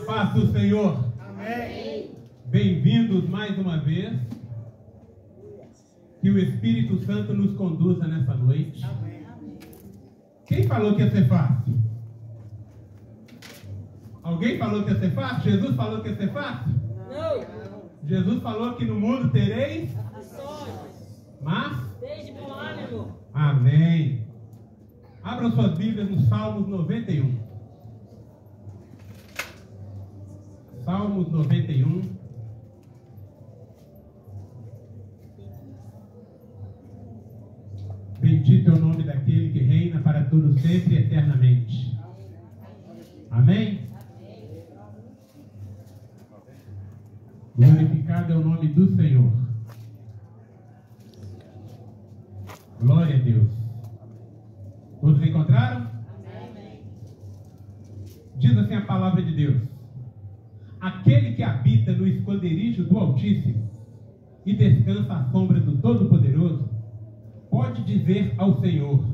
Paz do Senhor. Amém. Bem-vindos mais uma vez. Que o Espírito Santo nos conduza nessa noite. Amém. Quem falou que ia ser fácil? Alguém falou que ia ser fácil? Jesus falou que ia ser fácil? Não. Jesus falou que no mundo tereis, mas Desde bom ânimo. amém. Abram suas Bíblias no Salmos 91. Salmos 91. Bendito é o nome daquele que reina para todo sempre e eternamente. Amém? Glorificado é o nome do Senhor. Glória a Deus. Todos encontraram? Diz assim a palavra de Deus: aquele que habita no esconderijo do Altíssimo e descansa à sombra do Todo-Poderoso, pode dizer ao Senhor: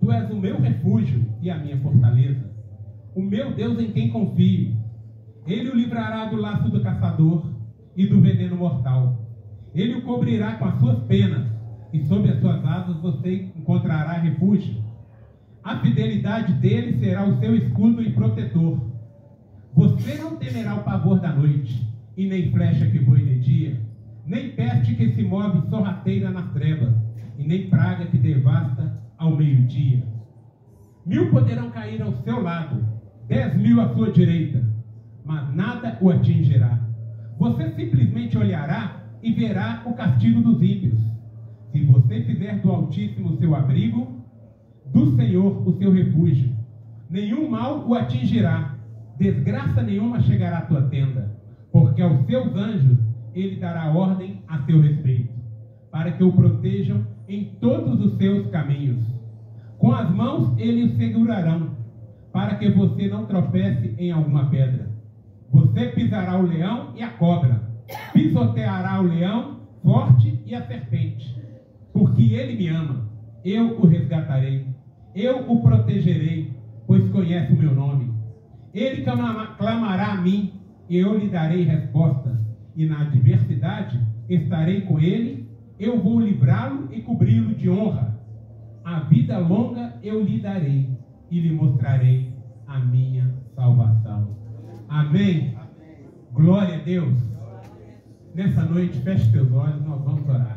Tu és o meu refúgio e a minha fortaleza, o meu Deus em quem confio. Ele o livrará do laço do caçador e do veneno mortal. Ele o cobrirá com as suas penas, e sob as suas asas você encontrará refúgio. A fidelidade dele será o seu escudo e protetor. Você não temerá o pavor da noite, e nem flecha que voe de dia, nem peste que se move sorrateira nas trevas, e nem praga que devasta ao meio-dia. 1000 poderão cair ao seu lado, 10.000 à sua direita, mas nada o atingirá. Você simplesmente olhará e verá o castigo dos ímpios. Se você fizer do Altíssimo o seu abrigo, do Senhor o seu refúgio, nenhum mal o atingirá, desgraça nenhuma chegará à tua tenda, porque aos seus anjos ele dará ordem a seu respeito, para que o protejam em todos os seus caminhos. Com as mãos eles o segurarão, para que você não tropece em alguma pedra. Você pisará o leão e a cobra, pisoteará o leão forte e a serpente. Porque ele me ama, eu o resgatarei, eu o protegerei, pois conhece o meu nome. Ele clamará a mim, e eu lhe darei respostas, e na adversidade estarei com ele. Eu vou livrá-lo e cobri-lo de honra. A vida longa eu lhe darei, e lhe mostrarei a minha salvação. Amém? Glória a Deus. Nessa noite, feche seus olhos, nós vamos orar.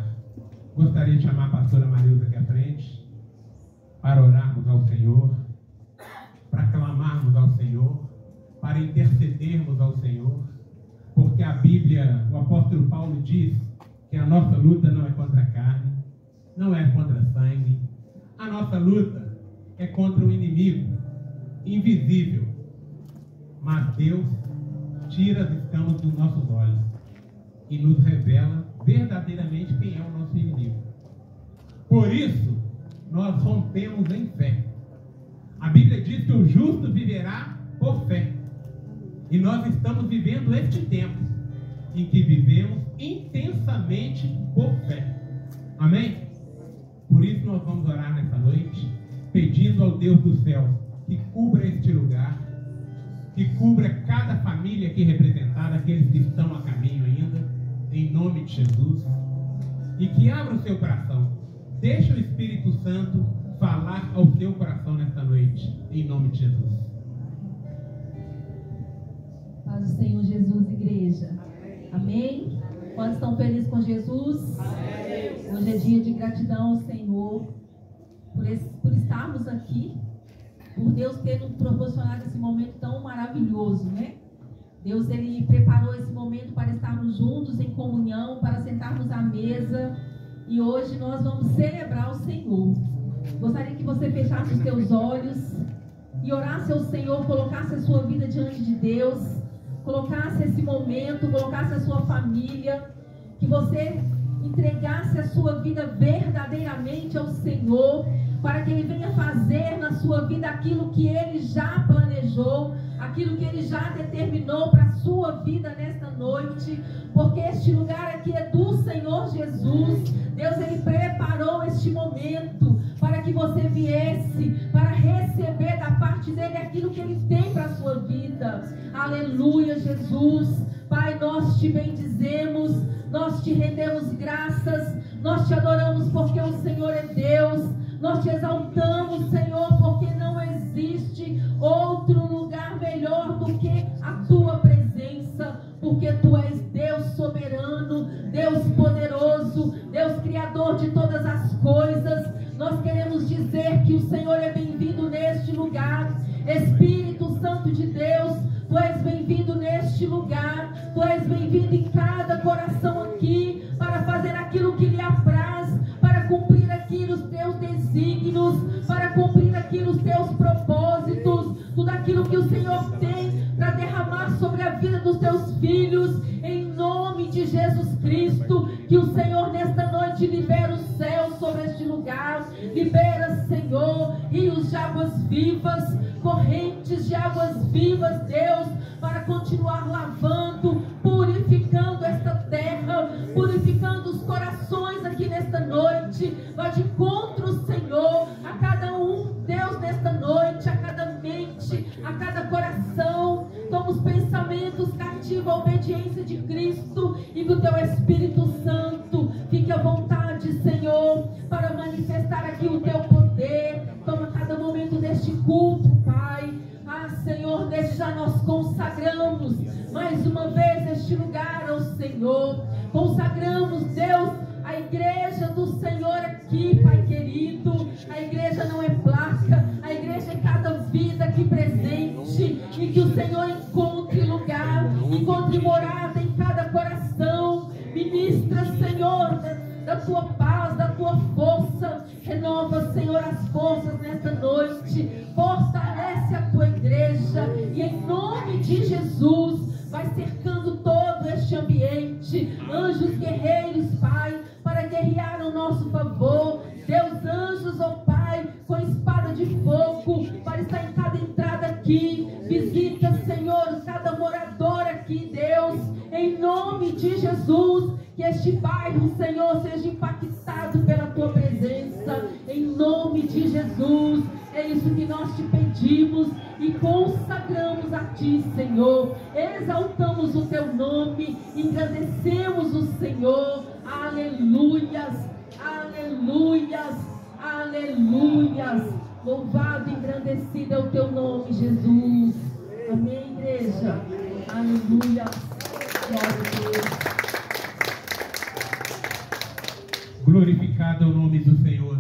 Gostaria de chamar a pastora Marilza aqui à frente, para orarmos ao Senhor, para clamarmos ao Senhor, para intercedermos ao Senhor, porque a Bíblia, o apóstolo Paulo diz que a nossa luta não é contra a carne, não é contra sangue. A nossa luta é contra um inimigo invisível. Mas Deus tira as escamas dos nossos olhos e nos revela verdadeiramente quem é o nosso inimigo. Por isso, nós rompemos em fé. A Bíblia diz que o justo viverá por fé. E nós estamos vivendo este tempo em que vivemos intensamente por fé. Amém? Por isso nós vamos orar nessa noite, pedindo ao Deus do céu que cubra este lugar, que cubra cada família aqui representada, aqueles que estão a caminho ainda, em nome de Jesus, e que abra o seu coração. Deixa o Espírito Santo falar ao seu coração nesta noite, em nome de Jesus. Paz do Senhor Jesus, igreja. Amém? Quantos estão felizes com Jesus? Amém. Hoje é dia de gratidão ao Senhor por estarmos aqui, por Deus ter nos proporcionado esse momento tão maravilhoso, né? Deus, Ele preparou esse momento para estarmos juntos em comunhão, para sentarmos à mesa, e hoje nós vamos celebrar o Senhor. Gostaria que você fechasse os seus olhos e orasse ao Senhor, colocasse a sua vida diante de Deus, colocasse esse momento, colocasse a sua família, que você entregasse a sua vida verdadeiramente ao Senhor, para que Ele venha fazer na sua vida aquilo que Ele já planejou, aquilo que Ele já determinou para a sua vida nesta noite, porque este lugar aqui é do Senhor Jesus. Deus, Ele preparou este momento para para que você viesse para receber da parte dele aquilo que ele tem para a sua vida. Aleluia, Jesus. Pai, nós te bendizemos, nós te rendemos graças, nós te adoramos porque o Senhor é Deus, nós te exaltamos, Senhor, porque não existe outro lugar melhor do que a tua presença, porque tu és Deus soberano, Deus poderoso, Deus criador de todas as coisas. Nós queremos dizer que o Senhor é bem-vindo neste lugar. Espírito Santo de Deus, tu és bem-vindo neste lugar, tu és bem-vindo em cada coração aqui, para fazer aquilo que lhe apraz, para cumprir aqui os teus desígnios, para cumprir aqui os teus propósitos, tudo aquilo que o Senhor tem para derramar sobre a vida dos teus filhos, em nome de Jesus Cristo. Que o Senhor nesta noite libera o céu sobre este lugar, libera, Senhor, rios de águas vivas, correntes de águas vivas, Deus, para continuar lavando, purificando esta terra, purificando os corações aqui nesta noite. Vai de encontro, Senhor, a cada um, Deus, nesta noite, a cada mente, a cada coração. Toma os pensamentos cativos à obediência de Cristo, e que o teu Espírito Santo fique à vontade, Senhor, para manifestar aqui o teu poder. Toma cada momento deste culto, Pai. Ah, Senhor, desde já nós consagramos mais uma vez este lugar ao Senhor. Consagramos, Deus, a igreja do Senhor aqui, Pai querido. A igreja não é placa, a igreja é cada vida aqui presente. E que o Senhor encontre lugar, encontre morada em cada coração. Ministra, Senhor, da tua paz, da tua força. Renova, Senhor, as forças nesta noite. Fortalece a tua igreja. E em nome de Jesus, vai cercando todo este ambiente. Anjos guerreiros, Pai, para guerrear ao nosso favor. Deus, anjos, ó Pai, com espada de fogo, para estar em cada entrada aqui. Visita, Senhor, cada morador aqui, Deus, em nome de Jesus. Que este bairro, Senhor, seja impactado pela tua presença, em nome de Jesus. É isso que nós te pedimos e consagramos a ti, Senhor. Exaltamos o teu nome, engrandecemos o Senhor. Aleluias, aleluias, aleluias. Louvado e engrandecido é o teu nome, Jesus. Amém, igreja. Aleluia. Glória a Deus. Glorificado é o nome do Senhor.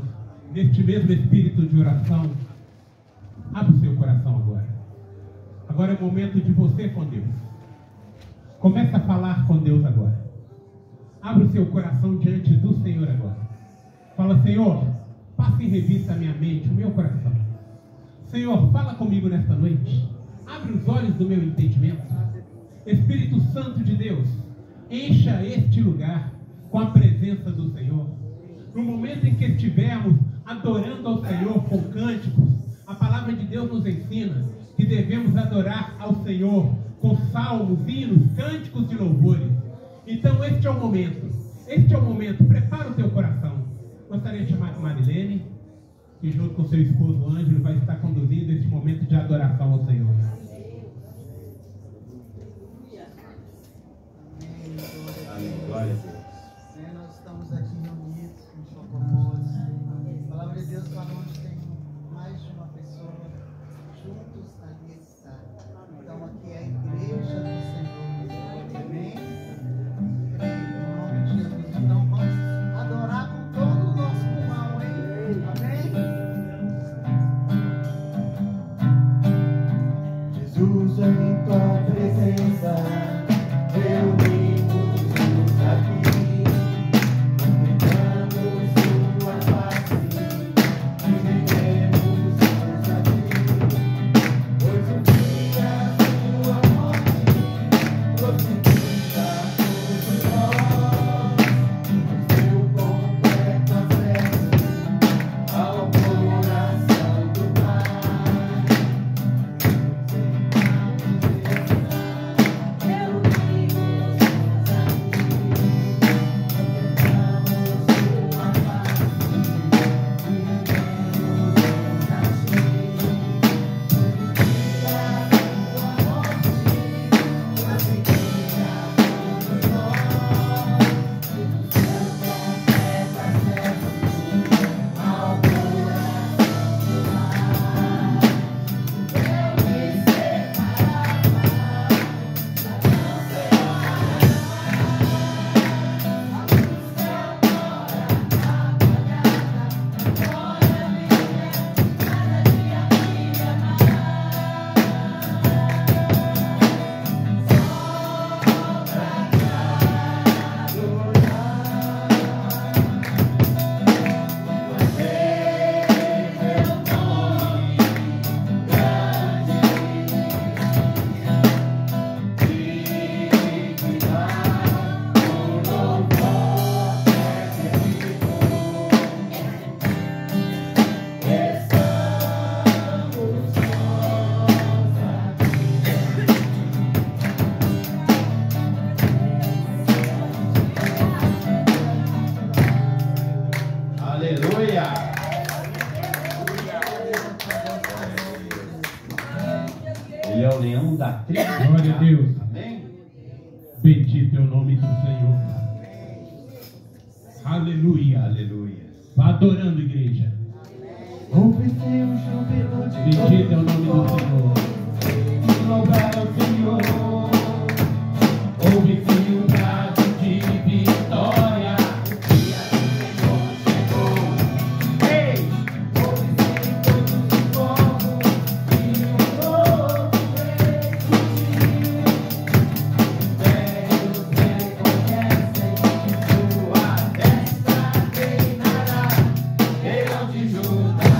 Neste mesmo espírito de oração, abra o seu coração agora. Agora é o momento de você com Deus. Comece a falar com Deus agora. Abra o seu coração diante do Senhor agora. Fala: Senhor, passe em revista a minha mente, o meu coração. Senhor, fala comigo nesta noite. Abre os olhos do meu entendimento. Espírito Santo de Deus, encha este lugar com a presença do Senhor. No momento em que estivermos adorando ao Senhor com cânticos, a palavra de Deus nos ensina que devemos adorar ao Senhor com salmos, hinos, cânticos e louvores. Então este é o momento. Este é o momento. Prepara o teu coração. Gostaria de chamar a Marilene, que junto com seu esposo Ângelo vai estar conduzindo este momento de adoração ao Senhor. Glória a Deus. Nós estamos aqui reunidos com sua propósito. A palavra de Deus fala onde tem mais de uma pessoa, juntos ali está. Então aqui é a igreja do Senhor. Amém? Em nome de Jesus. Então vamos adorar com todo o nosso pulmão, hein? Amém? Jesus, em tua presença, reunimos-nos aqui. Eu Ele é o leão da tribo. Glória a Deus. Amém? Bendito é o nome do Senhor. Aleluia. Aleluia. Vá adorando, igreja. Bendito é Bendito é o nome do Senhor. louvar ao Senhor. Ouve-se um brado de vitória. O dia do Senhor chegou. Ei! Ouve-se todos os povos e um novo rei surgiu. Velhos reconhecem que sua destra reinará. Leão de Judá.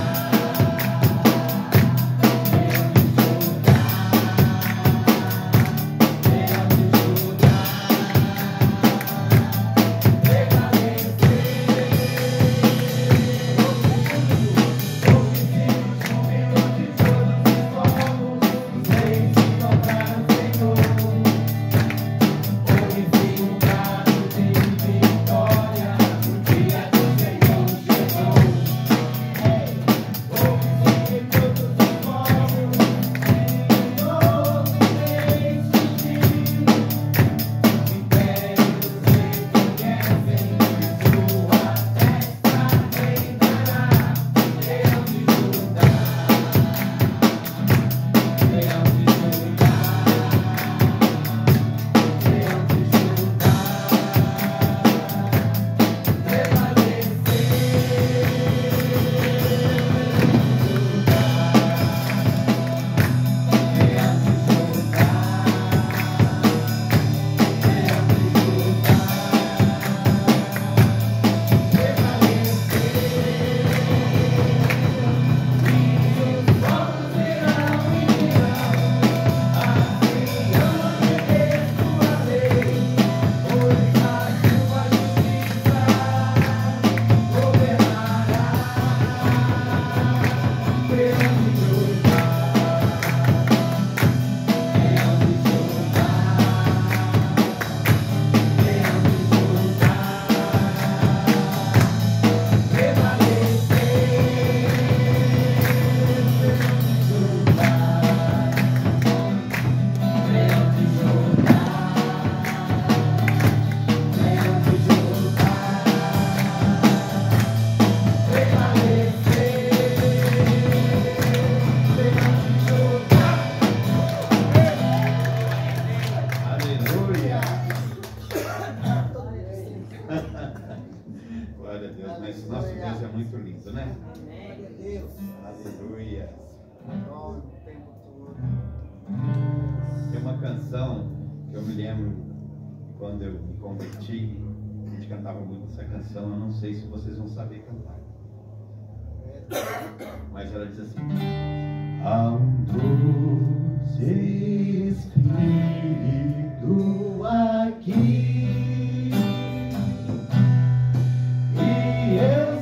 Glória a Deus, mas nosso Deus é muito lindo, né? Glória a Deus. Aleluia. Bom, o tempo todo. Tem uma canção que eu me lembro quando eu me converti, a gente cantava muito essa canção, eu não sei se vocês vão saber cantar. Mas ela diz assim: há um doce Espírito aqui. Yeah.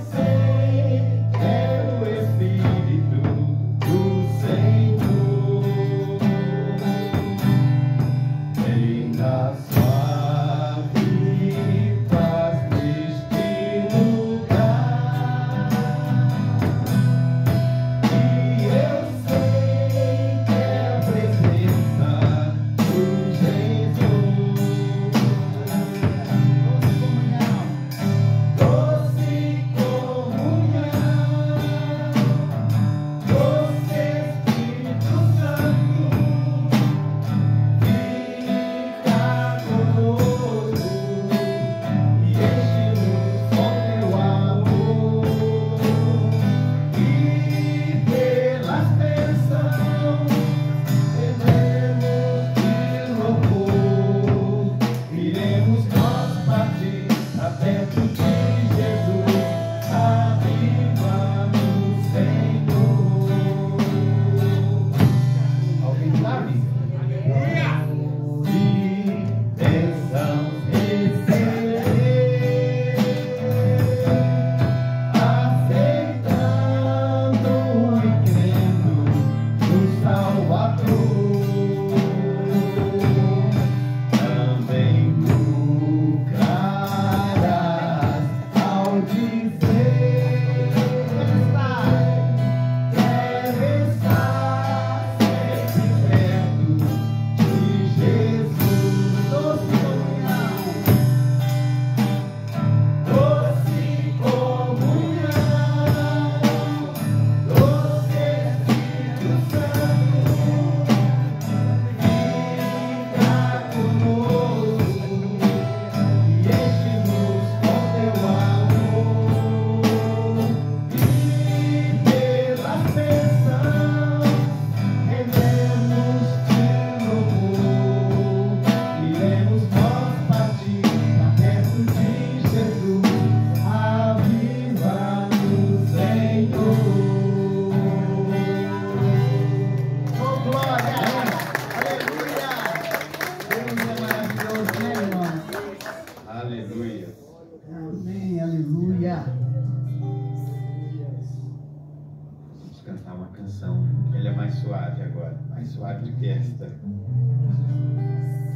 salmista.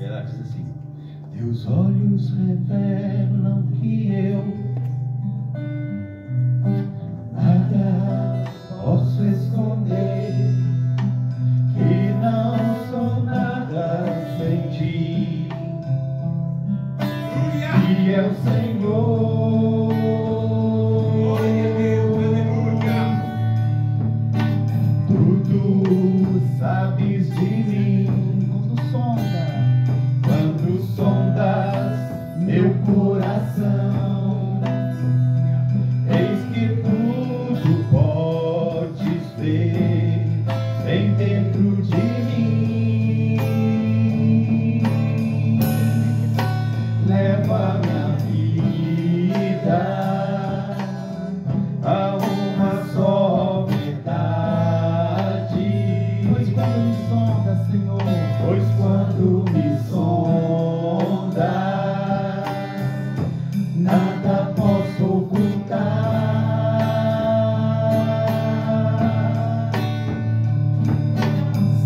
Ela diz assim: teus olhos revelam que eu nada posso esconder, que não sou nada sem ti, e é o Senhor. Tudo sabes de mim quando sondas meu coração. Eis que tudo podes ver, vem dentro de mim. Leva minha vida a uma só verdade. Pois quando me sonda, Senhor, pois quando me sonda, nada posso ocultar.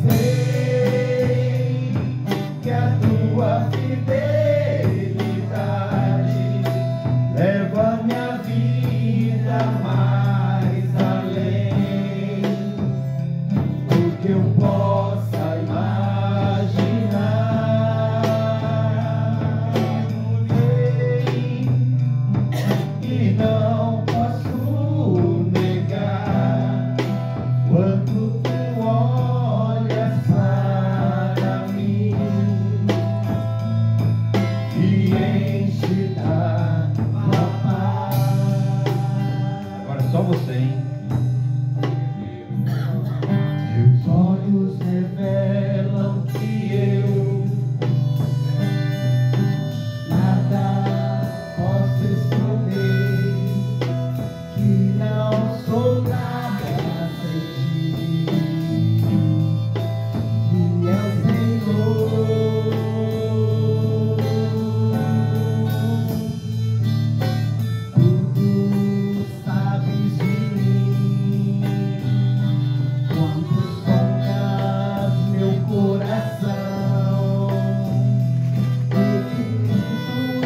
Sei que a tua fidelidade leva minha vida mais além do que eu possa imaginar. E não posso negar quando tu olhas para mim e enche da tua paz. Agora só você, hein? Teus olhos revelam que eu nada posso esconder, que não sou nada sem ti, e é o Senhor. Tudo sabes de mim quando sondas meu coração. E que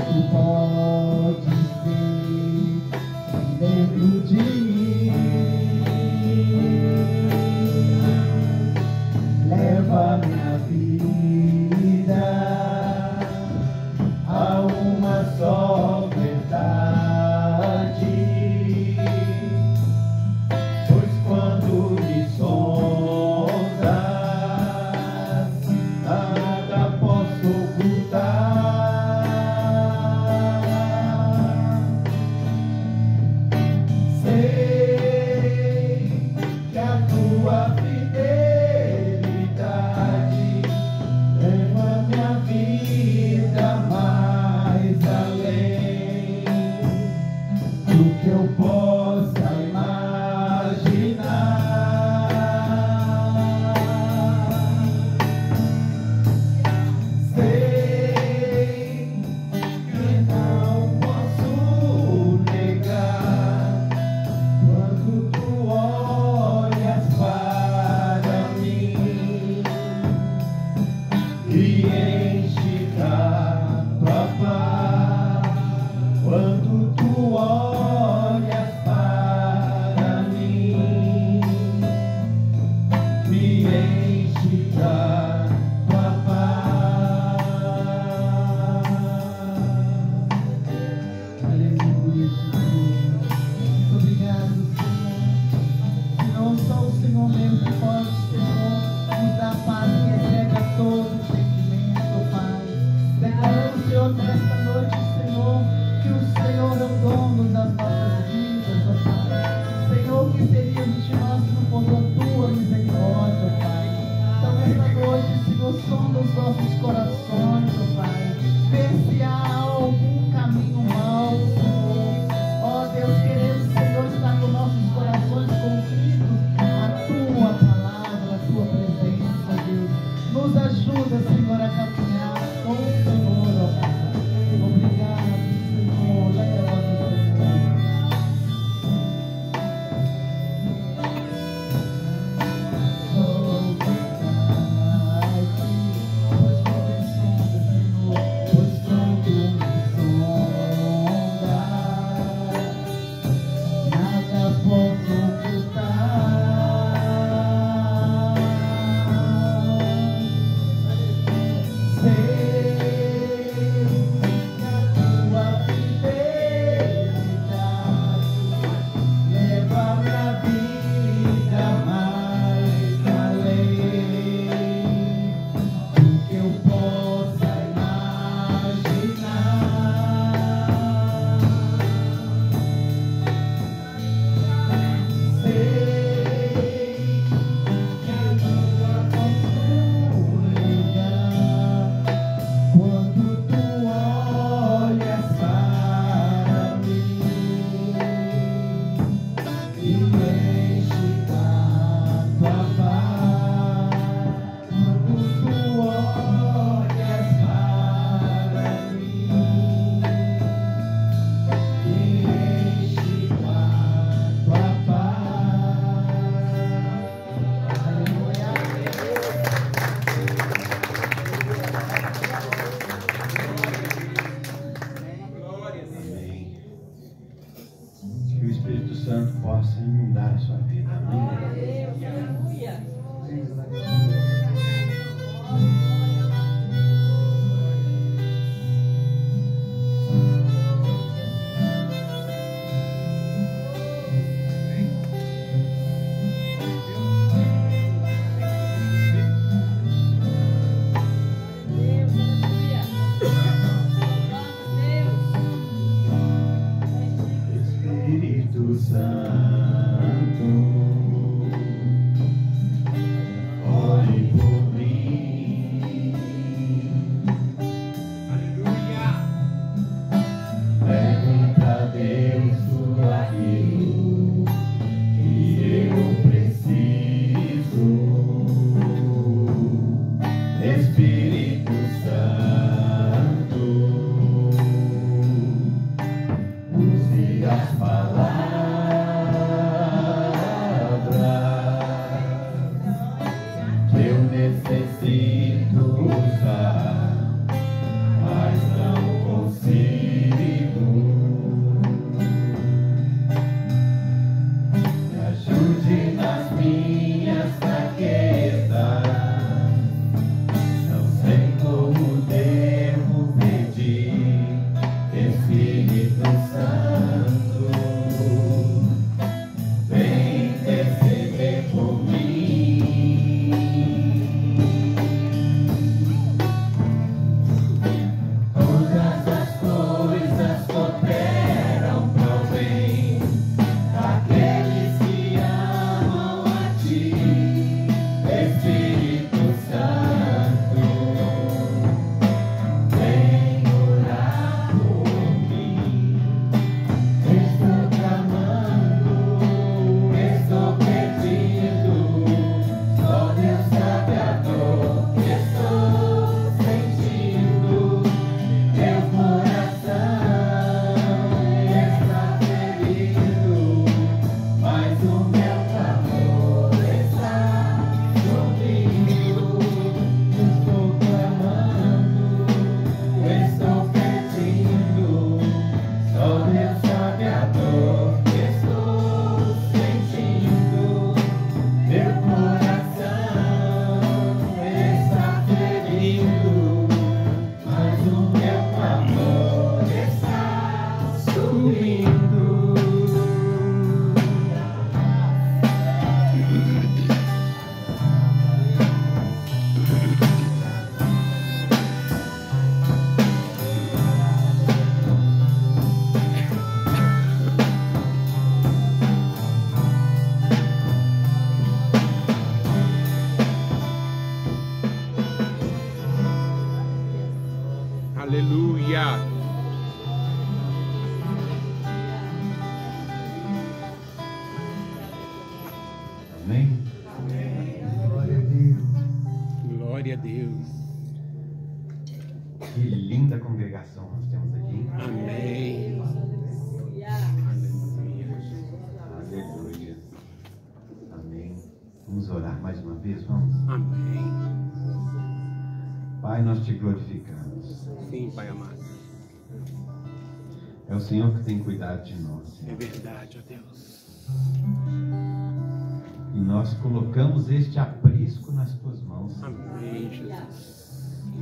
tudo podes ver dentro de mim. Leva minha vida a uma só verdade. Pois quando me sondas, nada posso ocultar. Sei que a tua fidelidade leva minha vida mais além do que eu possa imaginar. Sei que não posso negar quando tu olhas para mim e enche da tua paz. Quando tu olhas para mim, me enche da tua paz. Aleluia, Jesus. Muito obrigado, Senhor. Senhor, só o Senhor mesmo que pode, Senhor, nos dar a paz que excede a todo entendimento, Pai. Declaramos, Senhor, nesta noite, Senhor, que o Senhor é o dono das nossas vidas, ó Pai. Senhor, que seríamos de nós se não fosse a tua misericórdia, ó Pai. Então, nesta noite, Senhor, sonda os nossos corações, ó Pai. Vê se há algum caminho mau, Senhor. Ó Deus, queremos, Senhor, estar com nossos corações contritos à tua palavra, à tua presença, Deus. Nos ajuda, Senhor, a caminhar com o Senhor, ó Pai. Obrigado, Senhor. Leva-nos, Senhor. Sou verdade. Aleluia. Amém? Glória a Deus. Glória a Deus. Que linda congregação nós temos aqui. Amém. Aleluia. Aleluia. Amém. Vamos orar mais uma vez, vamos? Amém. Pai, nós te glorificamos. Sim, Pai amado. É o Senhor que tem cuidado de nós, É Senhor. verdade, ó Deus. E nós colocamos este aprisco nas tuas mãos. Amém, Jesus.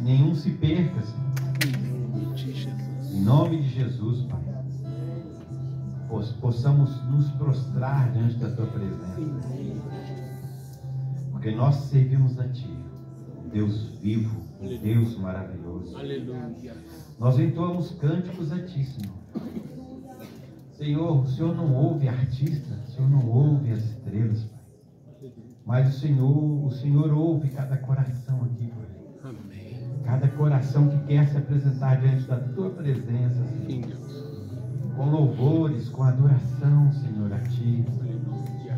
Nenhum nenhum se perca, Senhor. Em nome de Jesus, Pai. Possamos nos prostrar diante da Tua presença. Porque nós servimos a Ti, Deus vivo, Deus maravilhoso. Aleluia. Nós entoamos cânticos a Ti, Senhor. Senhor, o Senhor não ouve artista, o Senhor não ouve as estrelas, Pai. Mas o Senhor ouve cada coração aqui, Pai. Amém. Cada coração que quer se apresentar diante da Tua presença, Senhor. Sim, Deus. Com louvores, com adoração, Senhor, a Ti. Aleluia.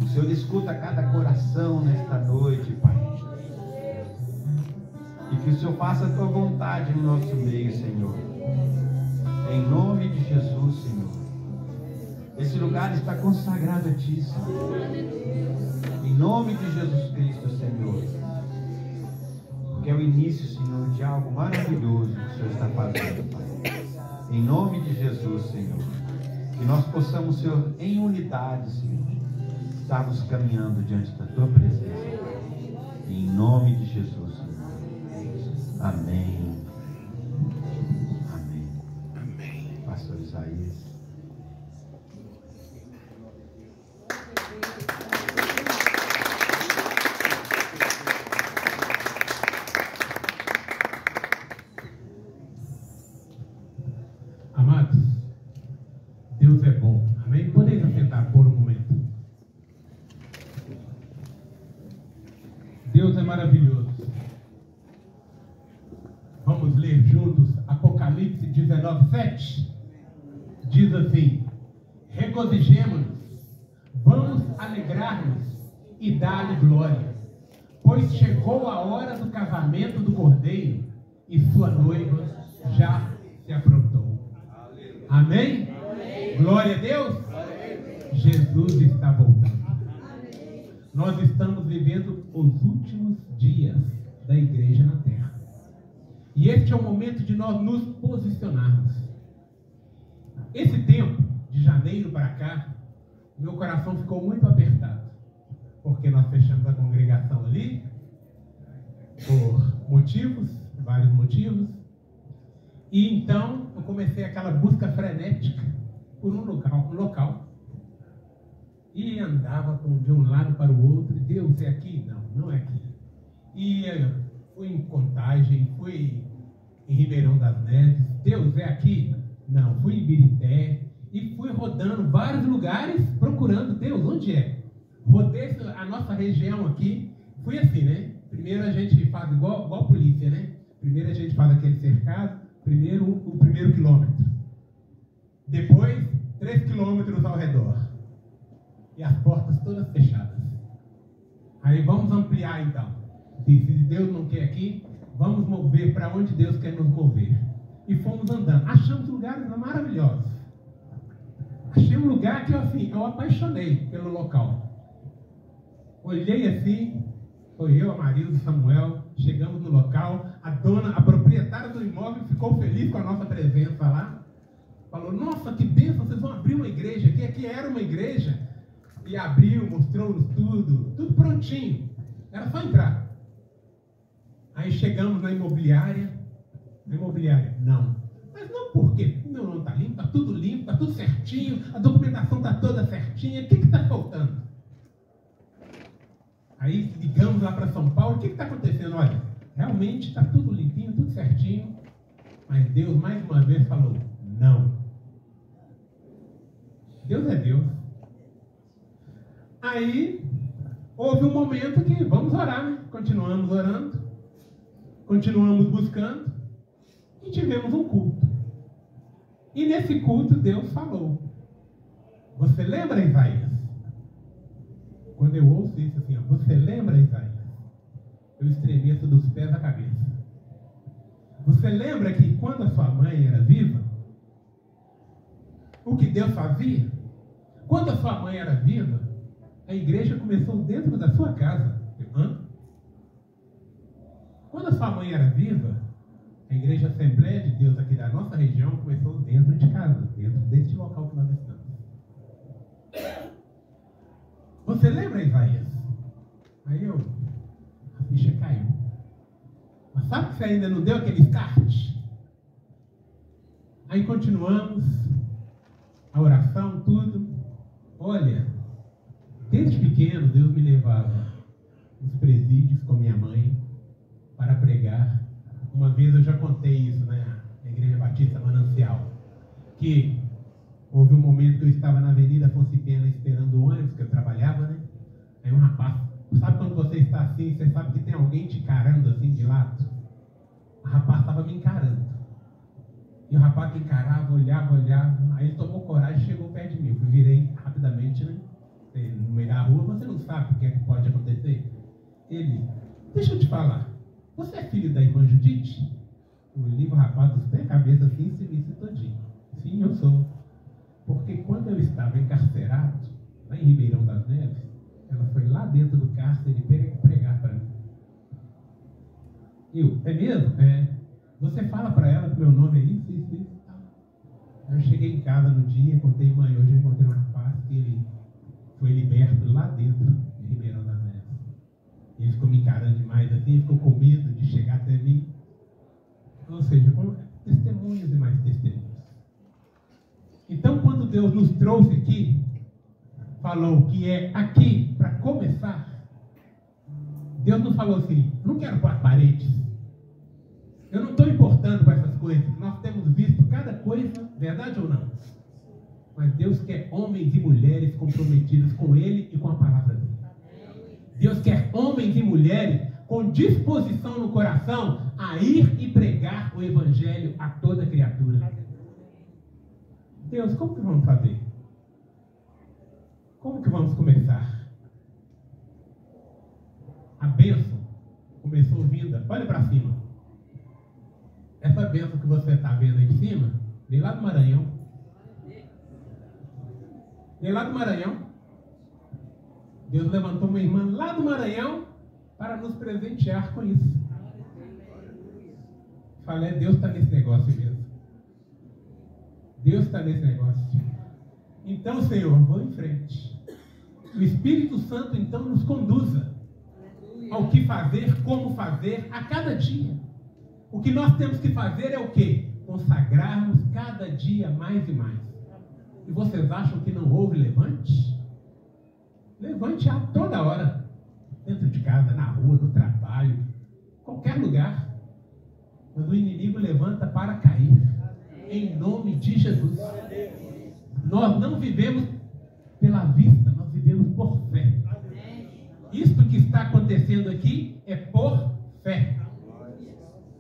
O Senhor escuta cada coração nesta noite, Pai. E que o Senhor faça a Tua vontade no nosso meio, Senhor. Em nome de Jesus, Senhor. Esse lugar está consagrado a Ti, Senhor. Em nome de Jesus Cristo, Senhor. Porque é o início, Senhor, de algo maravilhoso que o Senhor está fazendo, Pai. Em nome de Jesus, Senhor. Que nós possamos, Senhor, em unidade, Senhor, estarmos caminhando diante da Tua presença, Pai. Em nome de Jesus, Senhor. Amém. Amém. Amém. Pastor Isaías. Amados, Deus é bom. Amém? Podem assentar por um momento. Deus é maravilhoso. Vamos ler juntos Apocalipse 19:7. Diz assim: regozijemo-nos, vamos alegrar-nos e dar-lhe glória, pois chegou a hora do casamento do Cordeiro e sua noiva já se aprontou. Amém? Amém. Glória a Deus. Amém. Jesus está voltando. Amém. Nós estamos vivendo os últimos dias da igreja na terra. E este é o momento de nós nos posicionarmos. Esse tempo, de janeiro para cá, meu coração ficou muito apertado. Porque nós fechamos a congregação ali, por motivos, vários motivos. E então eu comecei aquela busca frenética por um local. E andava de um lado para o outro. Deus é aqui? Não, não é aqui. E fui em Contagem, fui em Ribeirão das Neves. Deus é aqui? Não, fui em Birité. E fui rodando vários lugares procurando Deus, onde é? Rodei a nossa região aqui. Fui assim, né? Primeiro a gente faz igual a polícia, né? Primeiro a gente faz aquele cercado. O primeiro quilômetro. Depois, 3 quilômetros ao redor. E as portas todas fechadas. Aí vamos ampliar então. Se Deus não quer aqui, vamos mover para onde Deus quer nos mover. E fomos andando. Achamos lugares maravilhosos. Achei um lugar que eu apaixonei pelo local. Olhei assim, foi eu, a Marilda e o Samuel, chegamos no local, a proprietária do imóvel ficou feliz com a nossa presença lá. Falou, nossa, que bênção, vocês vão abrir uma igreja aqui. Aqui era uma igreja. E abriu, mostrou-nos tudo prontinho. Era só entrar. Aí chegamos na imobiliária. Não. Mas não por quê? O meu nome está limpo, está tudo certinho, a documentação está toda certinha. O que está faltando? Aí ligamos lá para São Paulo. O que está acontecendo? Olha, realmente está tudo limpinho, tudo certinho. Mas Deus mais uma vez falou, não. Deus é Deus. Aí houve um momento que vamos orar, né? Continuamos orando, continuamos buscando e tivemos um culto. E nesse culto Deus falou. Você lembra, Isaías? Quando eu ouço isso assim, ó, você lembra, Isaías? Eu estremeço dos pés à cabeça. Você lembra que quando a sua mãe era viva, o que Deus fazia? Quando a sua mãe era viva, a igreja começou dentro da sua casa. Quando a sua mãe era viva, a igreja Assembleia de Deus aqui da nossa região começou dentro de casa, dentro deste local que nós estamos. Você lembra, Isaías? Aí a ficha caiu. Mas sabe que você ainda não deu aquele start? Aí continuamos a oração, tudo. Olha, desde pequeno Deus me levava nos presídios com minha mãe para pregar. Uma vez eu já contei isso, né, na Igreja Batista Manancial, que houve um momento que eu estava na Avenida Afonso Pena esperando o ônibus, que eu trabalhava, né? Aí um rapaz, sabe quando você está assim, você sabe que tem alguém te encarando assim de lado? O rapaz estava me encarando. E o rapaz que encarava, olhava, aí ele tomou coragem e chegou perto de mim. Eu virei rapidamente, né? No meio da rua, você não sabe o que é que pode acontecer. Ele, deixa eu te falar, você é filho da irmã Judite? Eu li o rapaz dos pés, a cabeça assim, se visse todinho. Sim, eu sou. Porque quando eu estava encarcerado, lá em Ribeirão das Neves, ela foi lá dentro do cárcere pregar para mim. Eu, é mesmo? É. Você fala para ela que meu nome é isso. Eu cheguei em casa no dia, contei, mãe, hoje eu encontrei um rapaz que ele foi liberto lá dentro de Ribeirão das Neves. Ele ficou me encarando demais assim, ficou com medo de chegar até mim. Ou seja, testemunhos e mais testemunhos. Então, quando Deus nos trouxe aqui, falou que é aqui para começar, Deus não falou assim, não quero para paredes. Eu não estou importando com essas coisas. Nós temos visto cada coisa, verdade ou não? Mas Deus quer homens e mulheres comprometidos com Ele e com a palavra dele. Deus quer homens e mulheres com disposição no coração a ir e pregar o Evangelho a toda criatura. Deus, como que vamos fazer? Como que vamos começar? A bênção começou vinda, olha para cima. Essa bênção que você está vendo aí de cima, veio lá do Maranhão. Veio lá do Maranhão. Deus levantou uma irmã lá do Maranhão para nos presentear com isso. Falei, Deus está nesse negócio mesmo. Deus está nesse negócio. Então, Senhor, vou em frente. O Espírito Santo, então, nos conduza ao que fazer, como fazer, a cada dia. O que nós temos que fazer é o quê? Consagrarmos cada dia mais e mais. E vocês acham que não houve levante? Levante a toda hora. Dentro de casa, na rua, no trabalho, qualquer lugar. Mas o inimigo levanta para cair. Em nome de Jesus. Nós não vivemos pela vista, nós vivemos por fé. Isto que está acontecendo aqui é por fé.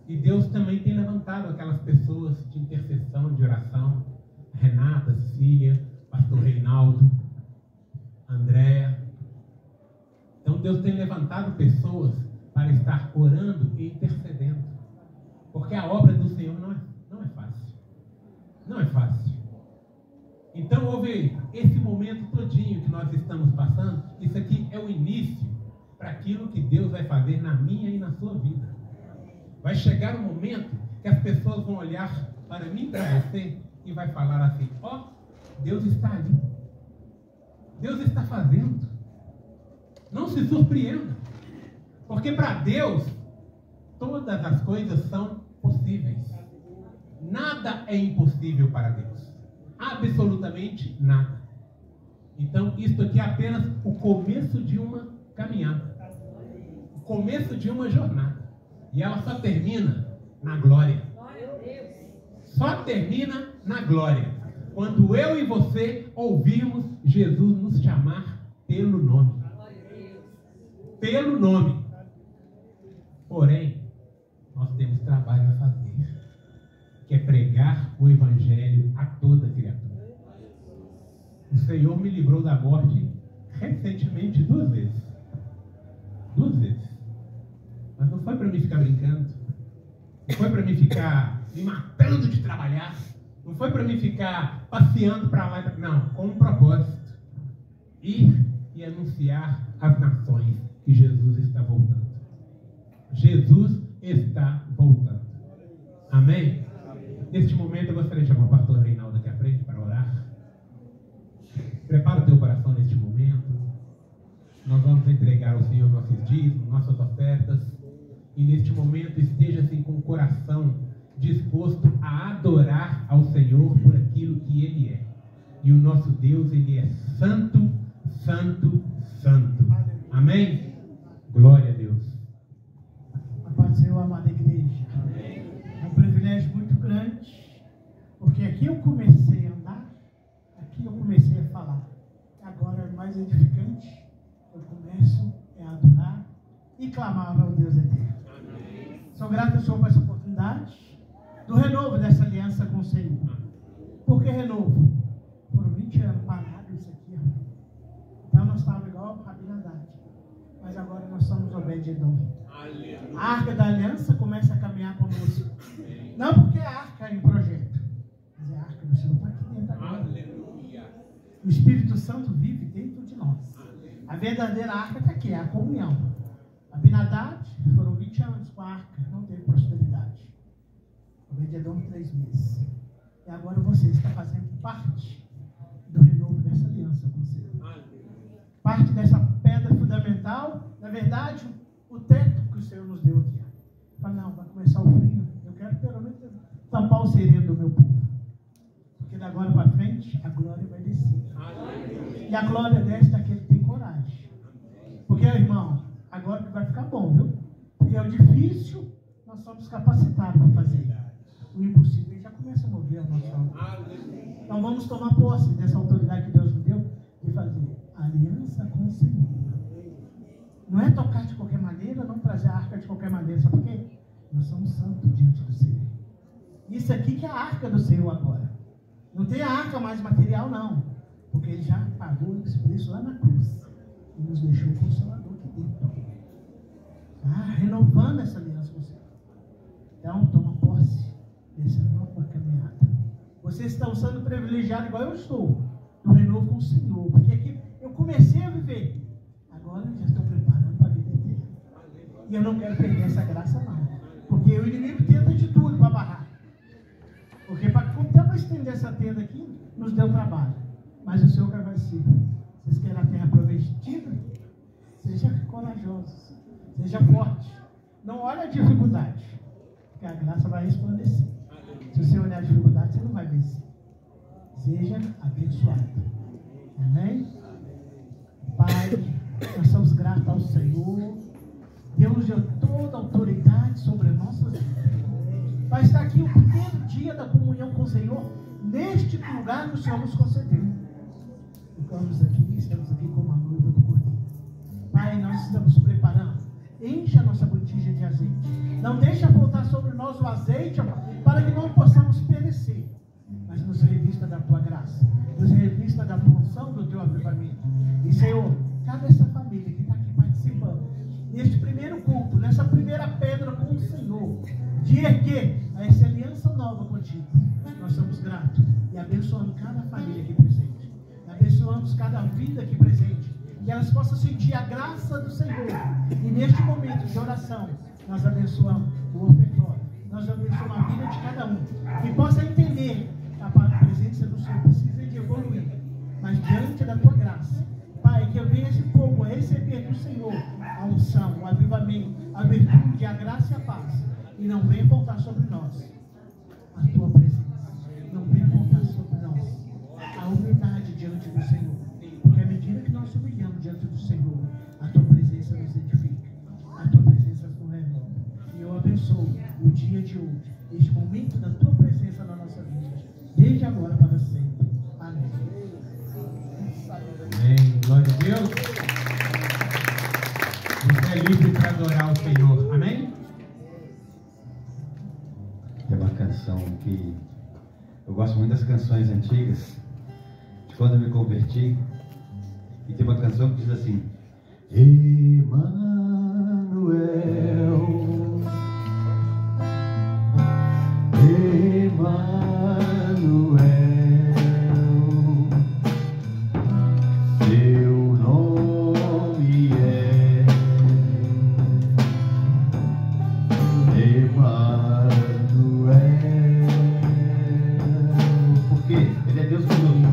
E Deus também tem levantado aquelas pessoas de intercessão, de oração. Renata, Cecília, pastor Reinaldo, Andréa. Então Deus tem levantado pessoas para estar orando e intercedendo. Porque a obra do Senhor não é fácil. Não é fácil. Então houve esse momento todinho que nós estamos passando. Isso aqui é o início para aquilo que Deus vai fazer na minha e na sua vida. Vai chegar um momento que as pessoas vão olhar para mim e para você e vai falar assim, ó, Deus está ali. Deus está fazendo. Não se surpreenda. Porque para Deus, todas as coisas são possíveis. Nada é impossível para Deus. Absolutamente nada. Então, isto aqui é apenas o começo de uma caminhada. O começo de uma jornada. E ela só termina na glória. Só termina na glória. Quando eu e você ouvirmos Jesus nos chamar pelo nome. Pelo nome. Porém, nós temos trabalho a fazer. Que é pregar o Evangelho a toda criatura. O Senhor me livrou da morte recentemente 2 vezes. 2 vezes. Mas não foi para mim ficar brincando. Não foi para mim ficar me matando de trabalhar. Não foi para mim ficar passeando para lá e para... Não, com um propósito. Ir e anunciar às nações que Jesus está voltando. Jesus está voltando. Amém? Neste momento eu gostaria de chamar o pastor Reinaldo aqui à frente para orar. Prepara o teu coração neste momento. Nós vamos entregar ao Senhor nossos dízimos, nossas ofertas. e neste momento esteja assim com o coração disposto a adorar ao Senhor por aquilo que Ele é. E o nosso Deus, Ele é santo, santo, santo. Amém? Glória a Deus. A paz do Senhor, amada igreja. É um privilégio muito grande, porque aqui eu comecei a andar, aqui eu comecei a falar. Agora é mais edificante, eu começo a adorar e clamar ao Deus eterno. Sou grato ao Senhor por essa oportunidade do renovo dessa aliança com o Senhor. Por que renovo? Foram 20 anos parado isso aqui. Então nós estávamos igual a Abinadab, mas agora nós somos Obed-Edom. A arca da aliança começa a caminhar conosco. Não porque a arca é em projeto, mas a arca do Senhor está aqui dentro agora. O Espírito Santo vive dentro de nós. A verdadeira arca está aqui, é a comunhão. Abinadab foram 20 anos com a arca, não teve prosperidade. Obed-Edom 3 meses. E agora você está fazendo parte do renovo dessa aliança com o Senhor. Parte dessa pedra fundamental, na verdade, o teto que o Senhor nos deu aqui. Fala, não, vai começar o frio. Eu quero pelo menos tampar o sereno do meu povo. Porque da agora para frente, a glória vai descer. E a glória desce daquele que tem coragem. Porque, irmão, agora vai ficar bom, viu? Porque o difícil, nós somos capacitados para fazer. O impossível já começa a mover o nosso alma. Então vamos tomar posse dessa autoridade que Deus nos deu de fazer aliança com o Senhor. Não é tocar de qualquer maneira, não trazer a arca de qualquer maneira. Sabe por quê? Nós somos santos diante do Senhor. Isso aqui que é a arca do Senhor agora. Não tem a arca mais material, não. Porque Ele já pagou esse preço lá na cruz. E nos deixou o Consolador aqui dentro. Renovando essa aliança com o Senhor. Então, toma posse dessa nova caminhada. Vocês estão sendo privilegiados igual eu estou. No renovo com o Senhor. Porque aqui eu comecei a viver. Agora eu já estou preparando para a vida inteira. E eu não quero perder essa graça, não. Porque o inimigo tenta de tudo para barrar. Porque para estender essa tenda aqui, nos deu trabalho. Mas o Senhor vai ser. Vocês querem a terra prometida? Seja corajosos. Seja forte. Não olhe a dificuldade. Porque a graça vai resplandecer. Se você olhar a dificuldade, você não vai vencer. Seja abençoado. Amém? Pai, nós somos gratos ao Senhor. Deus deu toda a autoridade sobre as nossas vidas. Vai estar aqui o primeiro dia da comunhão com o Senhor, neste lugar que o Senhor nos concedeu. Estamos aqui como a noiva do Cordeiro. Pai, nós estamos preparando. Encha a nossa botija de azeite. Não deixa voltar sobre nós o azeite, para que não possamos perecer. Mas nos revista da tua graça. Nos revista da função do teu avivamento. E, Senhor, cada essa família que está aqui participando, neste primeiro culto, nessa primeira pedra com o Senhor, de erguer essa aliança nova contigo, nós somos gratos e abençoamos cada família aqui presente. Abençoamos cada vida aqui presente. Que elas possam sentir a graça do Senhor. E neste momento de oração, nós abençoamos o ofertório. Nós abençoamos a vida de cada um. Que possa entender que a presença do Senhor precisa de evoluir. Mas diante da tua graça, Pai, que eu venha esse povo a receber do Senhor a unção, o avivamento, a virtude, a graça e a paz. E não venha voltar sobre nós a tua presença. Não venha voltar sobre nós a humildade diante do Senhor. Porque à medida que nós humilhamos diante do Senhor, a tua presença nos edifica, a tua presença nos renova. E eu abençoo o dia de hoje, este momento da tua presença na nossa vida, desde agora para sempre. Amém. Amém. Glória a Deus. Você é livre para adorar o Senhor. Amém? Tem uma canção que eu gosto muito das canções antigas, de quando eu me converti. E tem uma canção que diz assim: Emanuel, Emanuel, teu nome é Emanuel. Por quê? Ele é Deus conosco.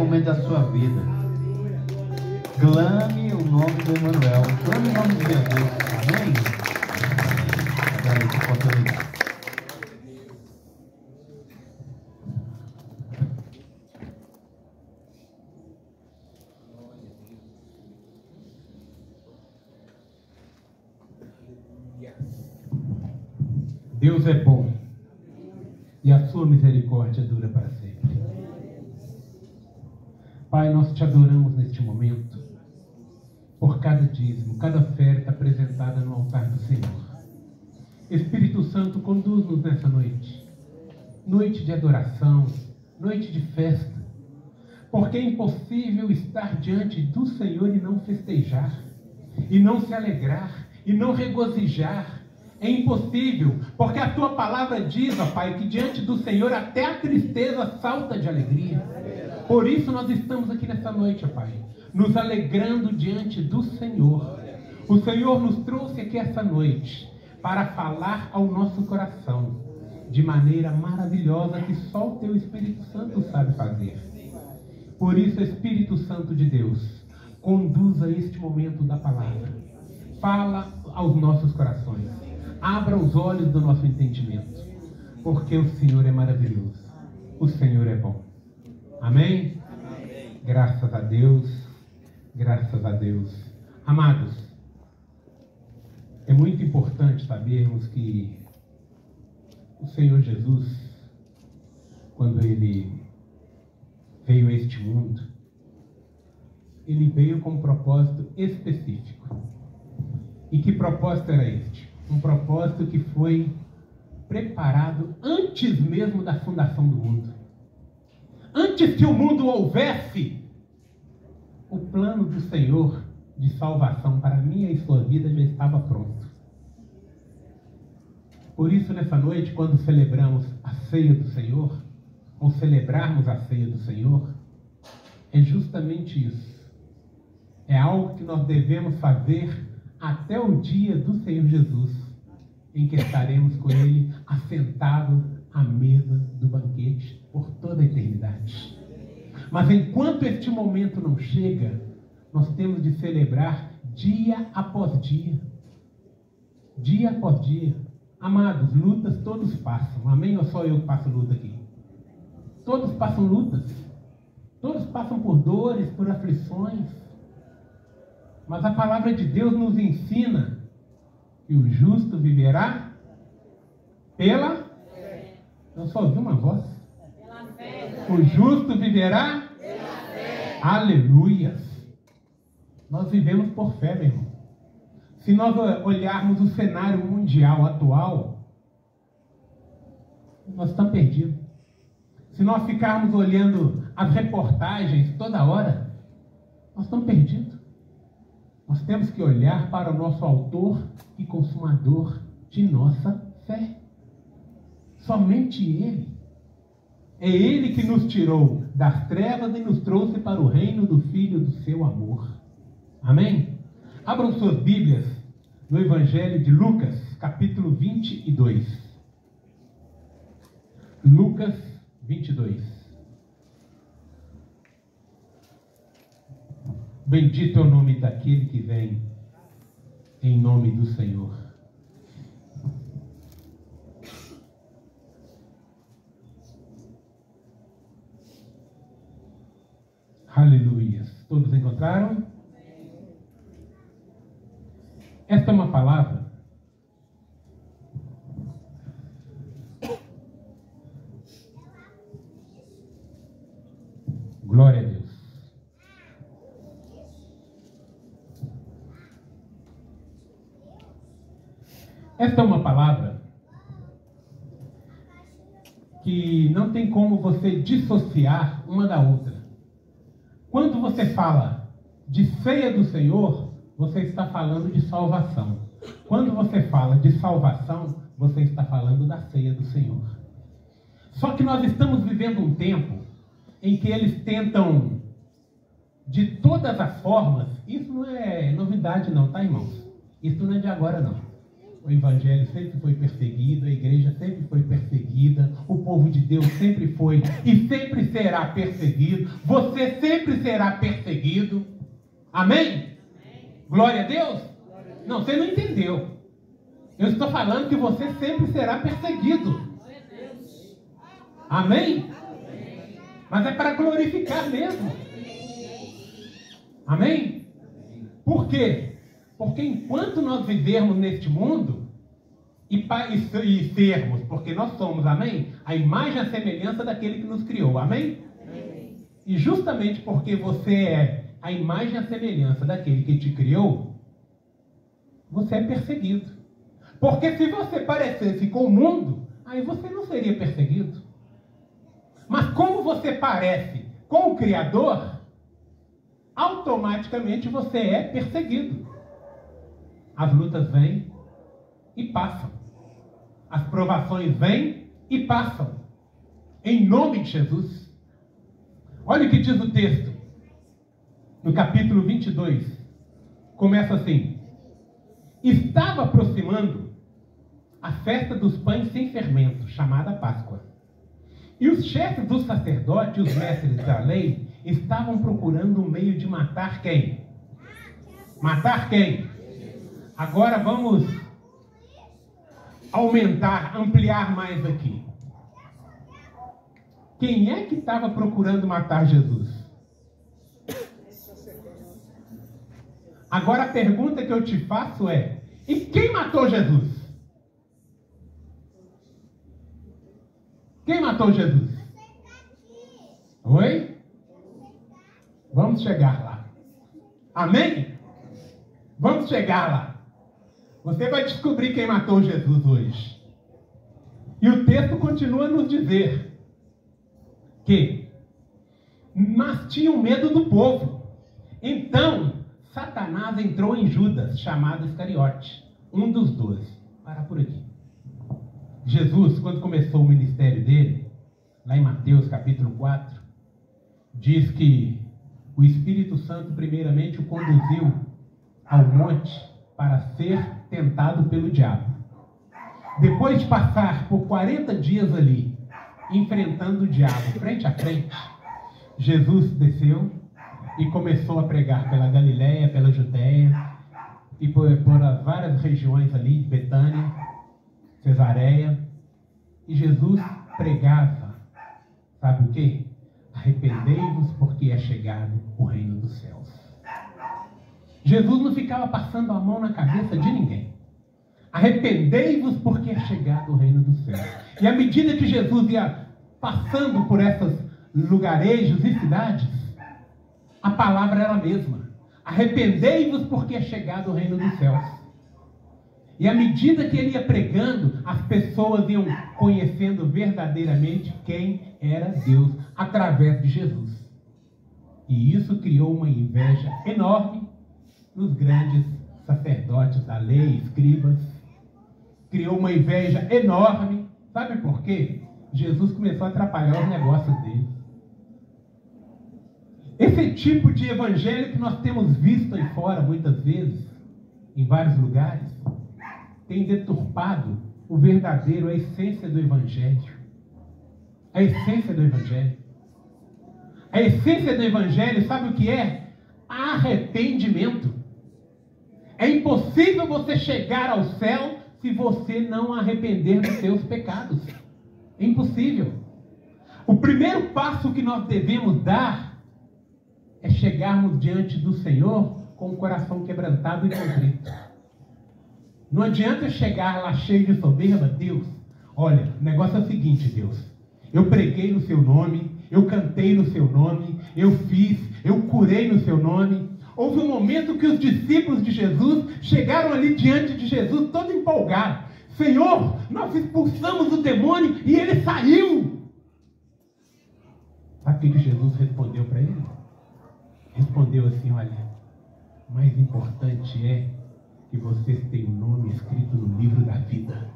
momento da sua vida. Clame o nome do Emmanuel. Clame o nome de Jesus. Amém? Agradeço a oportunidade. Deus é bom e a sua misericórdia dura para sempre. Pai, nós te adoramos neste momento por cada dízimo, cada oferta apresentada no altar do Senhor. Espírito Santo, conduz-nos nessa noite, noite de adoração, noite de festa, porque é impossível estar diante do Senhor e não festejar, e não se alegrar, e não regozijar. É impossível, porque a tua palavra diz, ó Pai, que diante do Senhor até a tristeza salta de alegria. Por isso nós estamos aqui nessa noite, ó Pai, nos alegrando diante do Senhor. O Senhor nos trouxe aqui essa noite para falar ao nosso coração de maneira maravilhosa que só o teu Espírito Santo sabe fazer. Por isso, Espírito Santo de Deus, conduza este momento da palavra. Fala aos nossos corações. Abra os olhos do nosso entendimento, porque o Senhor é maravilhoso, o Senhor é bom. Amém? Amém. Graças a Deus, graças a Deus. Amados, é muito importante sabermos que o Senhor Jesus, quando Ele veio a este mundo, Ele veio com um propósito específico. E que propósito era este? Um propósito que foi preparado antes mesmo da fundação do mundo. Antes que o mundo houvesse, o plano do Senhor de salvação para a minha e sua vida já estava pronto. Por isso, nessa noite, quando celebramos a ceia do Senhor, ou celebrarmos a ceia do Senhor, é justamente isso. É algo que nós devemos fazer até o dia do Senhor Jesus, em que estaremos com Ele assentados à mesa do banquete por toda a eternidade. Mas enquanto este momento não chega, nós temos de celebrar dia após dia. Dia após dia. Amados, lutas todos passam. Amém? Ou só eu que passo luta aqui? Todos passam lutas. Todos passam por dores, por aflições. Mas a palavra de Deus nos ensina que o justo viverá pela fé. Eu só ouvi uma voz. Pela fé. O justo viverá pela fé. Aleluias. Nós vivemos por fé, meu irmão. Se nós olharmos o cenário mundial atual, nós estamos perdidos. Se nós ficarmos olhando as reportagens toda hora, nós estamos perdidos. Nós temos que olhar para o nosso autor e consumador de nossa fé. Somente Ele. É Ele que nos tirou das trevas e nos trouxe para o reino do Filho do seu amor. Amém? Abram suas Bíblias no Evangelho de Lucas, capítulo 22. Lucas 22. Bendito é o nome daquele que vem em nome do Senhor. Aleluias. Todos encontraram? Esta é uma palavra glória a Deus. Esta é uma palavra que não tem como você dissociar uma da outra. Quando você fala de ceia do Senhor, você está falando de salvação. Quando você fala de salvação, você está falando da ceia do Senhor. Só que nós estamos vivendo um tempo em que eles tentam, de todas as formas, isso não é novidade não, tá, irmãos? Isso não é de agora não. O evangelho sempre foi perseguido, a igreja sempre foi perseguida, o povo de Deus sempre foi e sempre será perseguido, você sempre será perseguido. Amém? Glória a Deus? Não, você não entendeu. Eu estou falando que você sempre será perseguido. Amém? Mas é para glorificar mesmo. Amém? Por quê? Porque enquanto nós vivermos neste mundo e sermos, porque nós somos, amém? A imagem e a semelhança daquele que nos criou, amém? E justamente porque você é a imagem e a semelhança daquele que te criou, você é perseguido. Porque se você parecesse com o mundo, aí você não seria perseguido. Mas como você parece com o Criador, automaticamente você é perseguido. As lutas vêm e passam. As provações vêm e passam. Em nome de Jesus. Olha o que diz o texto. No capítulo 22. Começa assim. Estava aproximando a festa dos pães sem fermento, chamada Páscoa. E os chefes dos sacerdotes e os mestres da lei estavam procurando um meio de matar quem? Matar quem? Agora vamos aumentar, ampliar mais aqui. Quem é que estava procurando matar Jesus? Agora a pergunta que eu te faço é: e quem matou Jesus? Quem matou Jesus? Oi? Vamos chegar lá. Amém? Vamos chegar lá. Você vai descobrir quem matou Jesus hoje. E o texto continua a nos dizer que, mas tinham medo do povo. Então, Satanás entrou em Judas, chamado Iscariote, um dos 12. Para por aqui. Jesus, quando começou o ministério dele, lá em Mateus capítulo 4, diz que o Espírito Santo primeiramente o conduziu ao monte para ser tentado pelo diabo. Depois de passar por 40 dias ali, enfrentando o diabo frente a frente, Jesus desceu e começou a pregar pela Galiléia, pela Judéia e por as várias regiões ali, de Betânia, Cesareia. E Jesus pregava, sabe o quê? Arrependei-vos porque é chegado o reino dos céus. Jesus não ficava passando a mão na cabeça de ninguém. Arrependei-vos porque é chegado o reino dos céus. E à medida que Jesus ia passando por essas lugarejos e cidades, a palavra era a mesma. Arrependei-vos porque é chegado o reino dos céus. E à medida que ele ia pregando, as pessoas iam conhecendo verdadeiramente quem era Deus através de Jesus. E isso criou uma inveja enorme nos grandes sacerdotes da lei, escribas. Criou uma inveja enorme. Sabe por quê? Jesus começou a atrapalhar os negócios deles. Esse tipo de evangelho que nós temos visto aí fora, muitas vezes, em vários lugares, tem deturpado o verdadeiro, a essência do evangelho. A essência do evangelho. A essência do evangelho, sabe o que é? Arrependimento. É impossível você chegar ao céu se você não arrepender dos seus pecados. É impossível. O primeiro passo que nós devemos dar é chegarmos diante do Senhor com o coração quebrantado e contrito. Não adianta chegar lá cheio de soberba. Deus, olha, o negócio é o seguinte, Deus. Eu preguei no seu nome, eu cantei no seu nome, eu fiz, eu curei no seu nome. Houve um momento que os discípulos de Jesus chegaram ali diante de Jesus todo empolgados. Senhor, nós expulsamos o demônio e ele saiu. Sabe o que Jesus respondeu para ele? Respondeu assim: olha, o mais importante é que vocês tenham o nome escrito no livro da vida.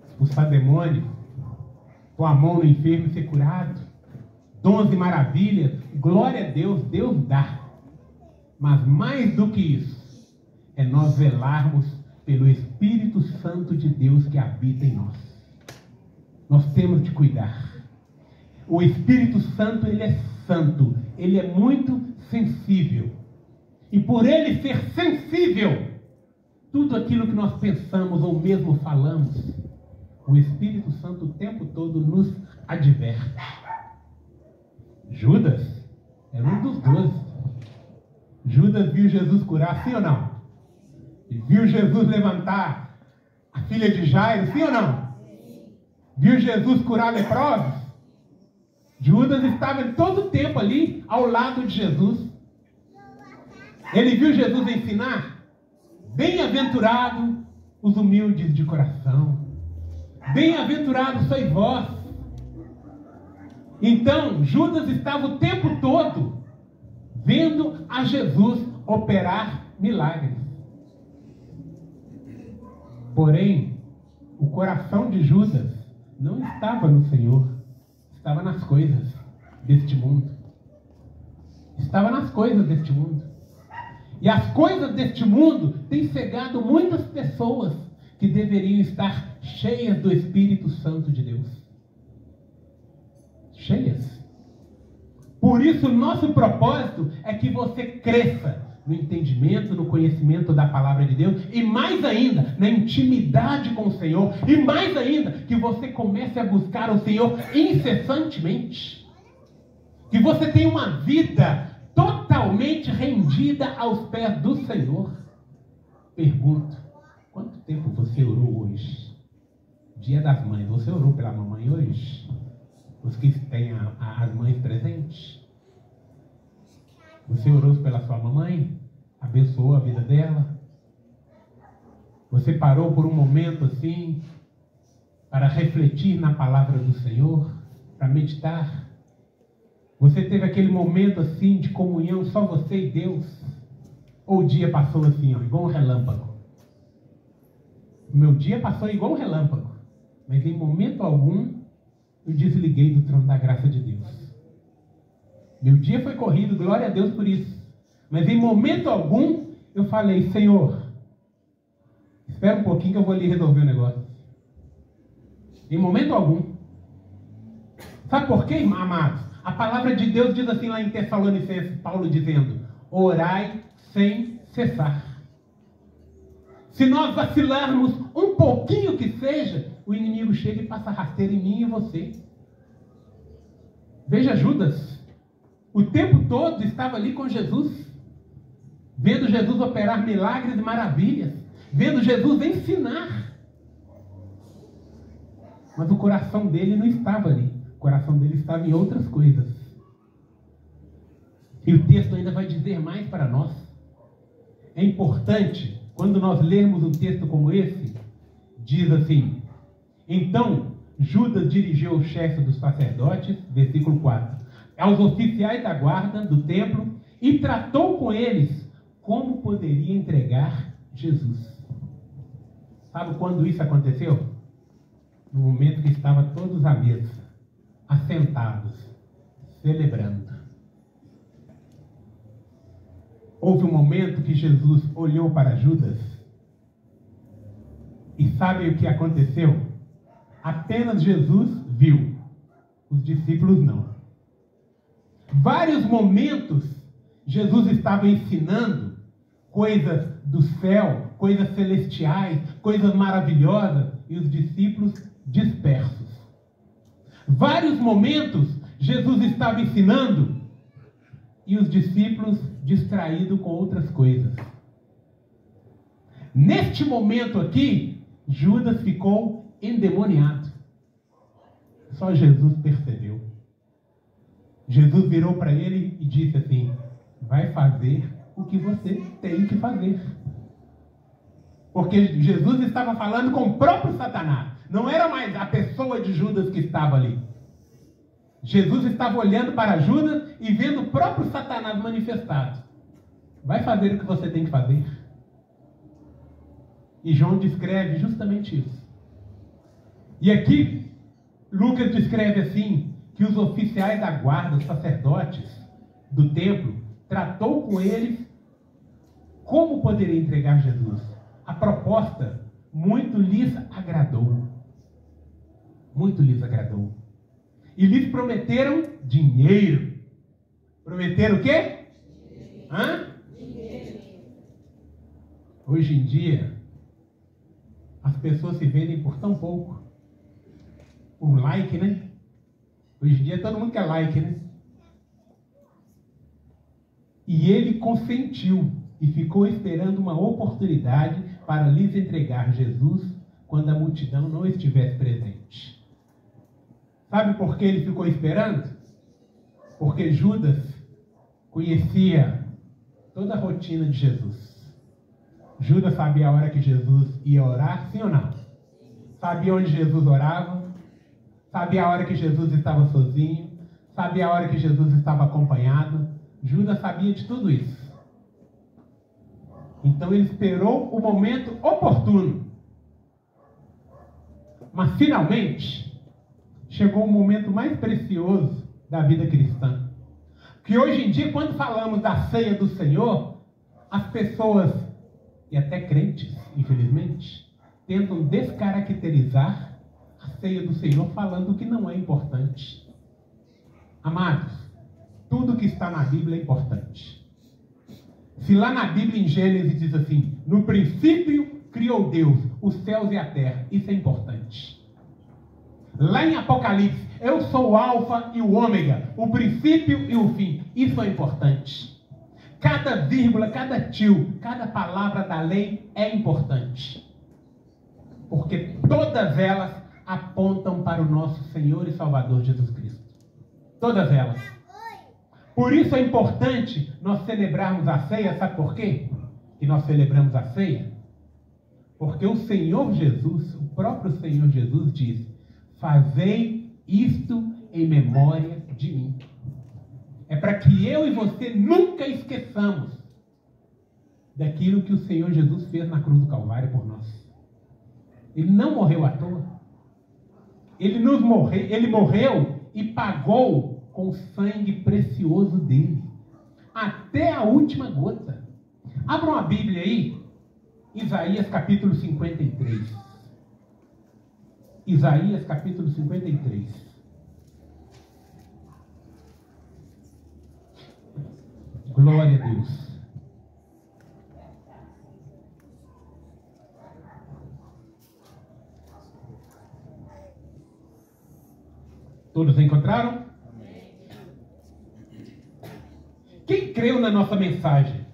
Expulsar demônio, pôr a mão no enfermo e ser curado, dons e maravilhas, glória a Deus, Deus dá. Mas mais do que isso, é nós velarmos pelo Espírito Santo de Deus que habita em nós. Nós temos de cuidar. O Espírito Santo, ele é santo, ele é muito sensível. E por ele ser sensível, tudo aquilo que nós pensamos ou mesmo falamos, o Espírito Santo o tempo todo nos adverte. Judas era um dos 12. Judas viu Jesus curar, sim ou não? E viu Jesus levantar a filha de Jairo, sim ou não? Viu Jesus curar leprosos? Judas estava todo o tempo ali ao lado de Jesus. Ele viu Jesus ensinar: bem-aventurado os humildes de coração, bem-aventurados sois vós. Então, Judas estava o tempo todo vendo a Jesus operar milagres. Porém, o coração de Judas não estava no Senhor, estava nas coisas deste mundo. Estava nas coisas deste mundo. E as coisas deste mundo têm cegado muitas pessoas que deveriam estar cheias do Espírito Santo de Deus. Cheias. Por isso, nosso propósito é que você cresça no entendimento, no conhecimento da palavra de Deus, e mais ainda, na intimidade com o Senhor, e mais ainda, que você comece a buscar o Senhor incessantemente. Que você tenha uma vida totalmente rendida aos pés do Senhor. Pergunto: quanto tempo você orou hoje? Dia das Mães, você orou pela mamãe hoje? Os que têm as mães presentes? Você orou pela sua mamãe? Abençoou a vida dela? Você parou por um momento assim para refletir na palavra do Senhor? Para meditar? Você teve aquele momento assim de comunhão, só você e Deus? Ou o dia passou assim, ó, igual um relâmpago? O meu dia passou igual um relâmpago, mas em momento algum eu desliguei do trono da graça de Deus. Meu dia foi corrido, glória a Deus por isso. Mas em momento algum eu falei: Senhor, espera um pouquinho que eu vou ali resolver o negócio. Em momento algum. Sabe por quê, amados? A palavra de Deus diz assim lá em Tessalonicenses, Paulo dizendo: orai sem cessar. Se nós vacilarmos um pouquinho que seja, o inimigo chega e passa rasteira em mim e você. Veja Judas. O tempo todo estava ali com Jesus. Vendo Jesus operar milagres e maravilhas. Vendo Jesus ensinar. Mas o coração dele não estava ali. O coração dele estava em outras coisas. E o texto ainda vai dizer mais para nós. É importante, quando nós lermos um texto como esse, diz assim: então Judas dirigiu o chefe dos sacerdotes, versículo 4, aos oficiais da guarda do templo, e tratou com eles como poderia entregar Jesus. Sabe quando isso aconteceu? No momento que estavam todos à mesa, assentados, celebrando. Houve um momento que Jesus olhou para Judas, e sabe o que aconteceu? Apenas Jesus viu, os discípulos não. Vários momentos Jesus estava ensinando coisas do céu, coisas celestiais, coisas maravilhosas, e os discípulos dispersos. Vários momentos Jesus estava ensinando e os discípulos distraídos com outras coisas. Neste momento aqui, Judas ficou endemoniado. Só Jesus percebeu. Jesus virou para ele e disse assim: vai fazer o que você tem que fazer. Porque Jesus estava falando com o próprio Satanás. Não era mais a pessoa de Judas que estava ali. Jesus estava olhando para Judas e vendo o próprio Satanás manifestado. Vai fazer o que você tem que fazer. E João descreve justamente isso. E aqui, Lucas descreve assim, que os oficiais da guarda, os sacerdotes do templo, tratou com eles como poderia entregar Jesus? A proposta muito lhes agradou. Muito lhes agradou. E lhes prometeram dinheiro. Prometeram o quê? Hã? Hoje em dia, as pessoas se vendem por tão pouco. Por like, né? Hoje em dia todo mundo quer like, né? E ele consentiu e ficou esperando uma oportunidade para lhes entregar Jesus quando a multidão não estivesse presente. Sabe por que ele ficou esperando? Porque Judas conhecia toda a rotina de Jesus. Judas sabia a hora que Jesus ia orar, sim ou não? Sabia onde Jesus orava, sabia a hora que Jesus estava sozinho, sabia a hora que Jesus estava acompanhado. Judas sabia de tudo isso. Então ele esperou o momento oportuno. Mas finalmente chegou o momento mais precioso da vida cristã. Que hoje em dia, quando falamos da ceia do Senhor, as pessoas, e até crentes, infelizmente, tentam descaracterizar a ceia do Senhor falando que não é importante. Amados, tudo que está na Bíblia é importante. Se lá na Bíblia, em Gênesis, diz assim: no princípio criou Deus os céus e a terra, isso é importante. Lá em Apocalipse, eu sou o alfa e o ômega, o princípio e o fim, isso é importante. Cada vírgula, cada tio, cada palavra da lei é importante. Porque todas elas apontam para o nosso Senhor e Salvador Jesus Cristo. Todas elas. Por isso é importante nós celebrarmos a ceia. Sabe por quê que nós celebramos a ceia? Porque o Senhor Jesus, o próprio Senhor Jesus diz: fazei isto em memória de mim. É para que eu e você nunca esqueçamos daquilo que o Senhor Jesus fez na cruz do Calvário por nós. Ele não morreu à toa. Ele morreu e pagou com o sangue precioso dele, até a última gota. Abram a Bíblia aí, Isaías capítulo 53. Isaías capítulo 53. Glória a Deus. Todos encontraram? Quem creu na nossa mensagem?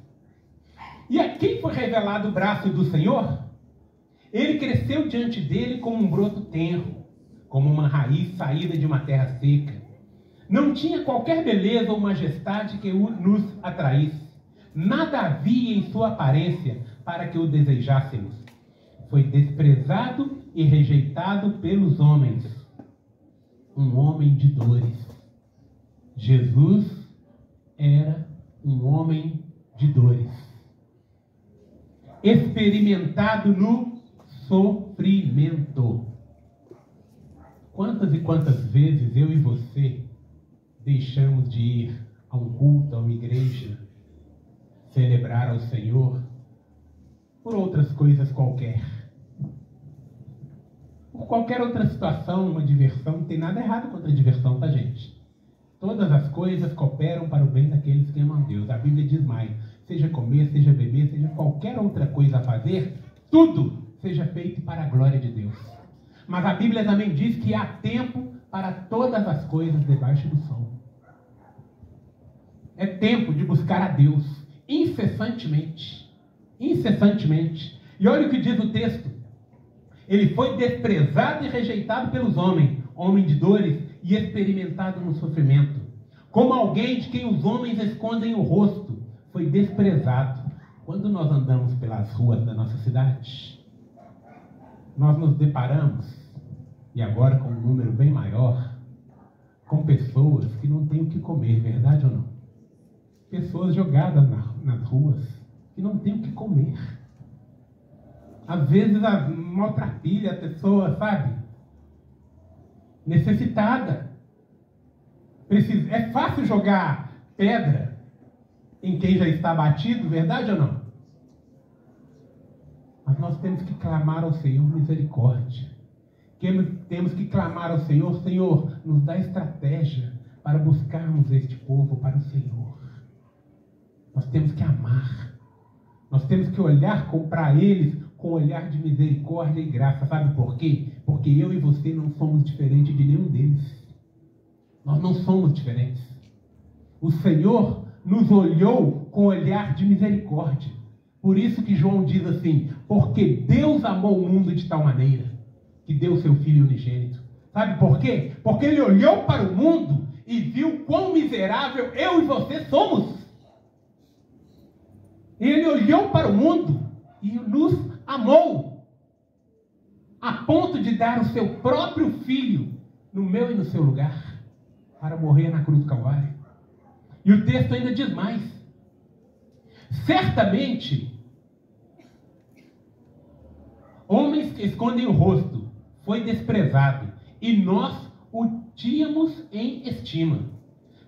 E a quem foi revelado o braço do Senhor? Ele cresceu diante dele como um broto tenro, como uma raiz saída de uma terra seca. Não tinha qualquer beleza ou majestade que nos atraísse. Nada havia em sua aparência para que o desejássemos. Foi desprezado e rejeitado pelos homens. Um homem de dores. Jesus era um homem de dores. Experimentado no sofrimento. Quantas e quantas vezes eu e você deixamos de ir a um culto, a uma igreja, celebrar ao Senhor por outras coisas qualquer. Por qualquer outra situação, uma diversão, não tem nada errado contra a diversão, tá, gente? Todas as coisas cooperam para o bem daqueles que amam a Deus. A Bíblia diz mais: seja comer, seja beber, seja qualquer outra coisa a fazer, tudo seja feito para a glória de Deus. Mas a Bíblia também diz que há tempo para todas as coisas debaixo do sol. É tempo de buscar a Deus incessantemente. Incessantemente. E olha o que diz o texto. Ele foi desprezado e rejeitado pelos homens, homem de dores e experimentado no sofrimento. Como alguém de quem os homens escondem o rosto, foi desprezado. Quando nós andamos pelas ruas da nossa cidade, nós nos deparamos, e agora com um número bem maior, com pessoas que não têm o que comer, verdade ou não? Pessoas jogadas nas ruas, que não têm o que comer. Às vezes a maltrapilha a pessoa, sabe? Necessitada. É fácil jogar pedra em quem já está batido, verdade ou não? Mas nós temos que clamar ao Senhor misericórdia. Temos que clamar ao Senhor: Senhor, nos dá estratégia para buscarmos este povo para o Senhor. Nós temos que amar. Nós temos que olhar para eles com um olhar de misericórdia e graça. Sabe por quê? Porque eu e você não somos diferentes de nenhum deles. Nós não somos diferentes. O Senhor nos olhou com olhar de misericórdia. Por isso que João diz assim: porque Deus amou o mundo de tal maneira que deu seu Filho unigênito. Sabe por quê? Porque Ele olhou para o mundo e viu quão miserável eu e você somos. Ele olhou para o mundo e nos amou, a ponto de dar o seu próprio Filho no meu e no seu lugar, para morrer na cruz do Calvário. E o texto ainda diz mais: certamente, homens que escondem o rosto foi desprezado, e nós o tínhamos em estima.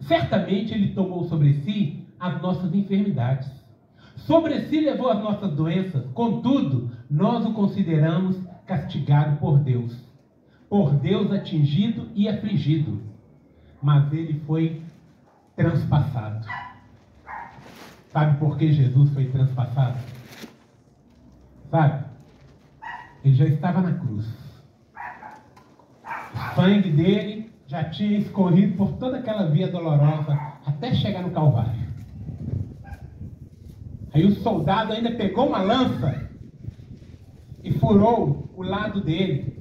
Certamente Ele tomou sobre si as nossas enfermidades, sobre si levou as nossas doenças. Contudo, nós o consideramos castigado por Deus atingido e afligido. Mas Ele foi transpassado. Sabe por que Jesus foi transpassado? Sabe? Ele já estava na cruz. O sangue dele já tinha escorrido por toda aquela via dolorosa até chegar no Calvário. Aí o soldado ainda pegou uma lança e furou o lado dele.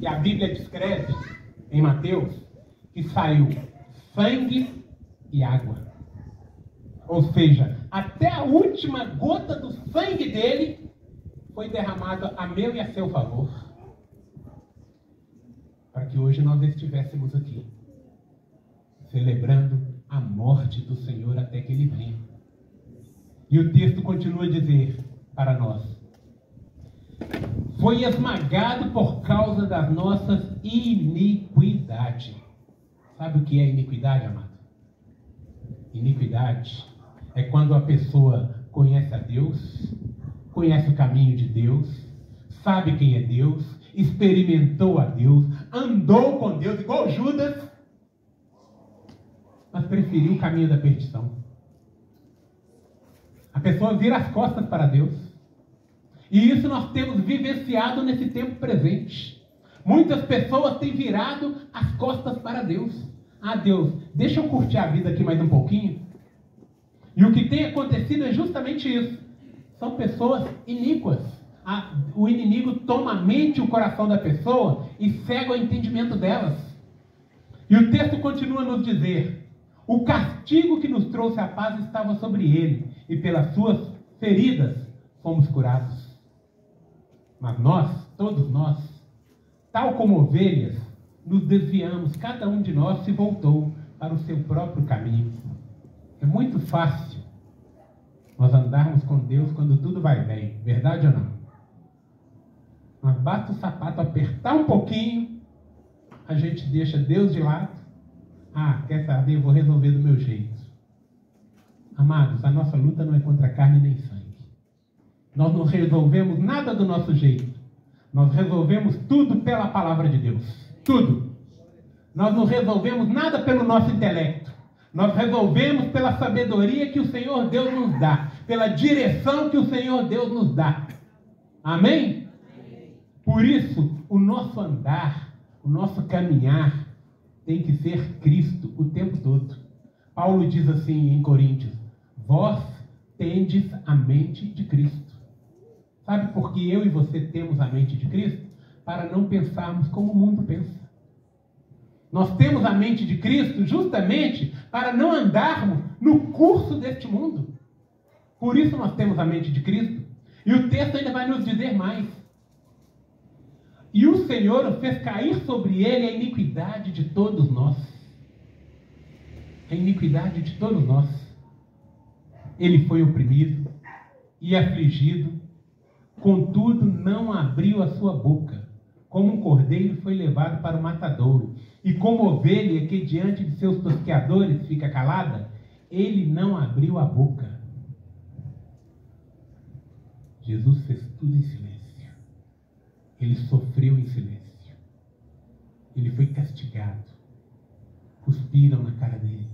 E a Bíblia descreve em Mateus que saiu sangue e água. Ou seja, até a última gota do sangue dele foi derramada a meu e a seu favor, para que hoje nós estivéssemos aqui, celebrando a morte do Senhor até que Ele venha. E o texto continua a dizer para nós: foi esmagado por causa das nossas iniquidades. Sabe o que é iniquidade, amado? Iniquidade é quando a pessoa conhece a Deus, conhece o caminho de Deus, sabe quem é Deus, experimentou a Deus, andou com Deus igual Judas, mas preferiu o caminho da perdição. A pessoa vira as costas para Deus. E isso nós temos vivenciado nesse tempo presente. Muitas pessoas têm virado as costas para Deus. Ah, Deus, deixa eu curtir a vida aqui mais um pouquinho. E o que tem acontecido é justamente isso. São pessoas iníquas. O inimigo toma a mente e o coração da pessoa e cega o entendimento delas. E o texto continua a nos dizer: o castigo que nos trouxe a paz estava sobre ele, e pelas suas feridas fomos curados. Mas nós, todos nós, tal como ovelhas, nos desviamos, cada um de nós se voltou para o seu próprio caminho. É muito fácil nós andarmos com Deus quando tudo vai bem, verdade ou não? Mas basta o sapato apertar um pouquinho, a gente deixa Deus de lado. Ah, quer saber? Eu vou resolver do meu jeito. Amados, a nossa luta não é contra carne nem sangue. Nós não resolvemos nada do nosso jeito. Nós resolvemos tudo pela palavra de Deus. Tudo. Nós não resolvemos nada pelo nosso intelecto. Nós resolvemos pela sabedoria que o Senhor Deus nos dá. Pela direção que o Senhor Deus nos dá. Amém? Por isso, o nosso andar, o nosso caminhar tem que ser Cristo o tempo todo. Paulo diz assim em Coríntios: vós tendes a mente de Cristo. Sabe por que eu e você temos a mente de Cristo? Para não pensarmos como o mundo pensa. Nós temos a mente de Cristo justamente para não andarmos no curso deste mundo. Por isso nós temos a mente de Cristo. E o texto ainda vai nos dizer mais. E o Senhor fez cair sobre ele a iniquidade de todos nós. A iniquidade de todos nós. Ele foi oprimido e afligido, contudo não abriu a sua boca. Como um cordeiro foi levado para o matadouro, e como ovelha que diante de seus tosqueadores fica calada, ele não abriu a boca. Jesus fez tudo em silêncio. Ele sofreu em silêncio. Ele foi castigado. Cuspiram na cara dele.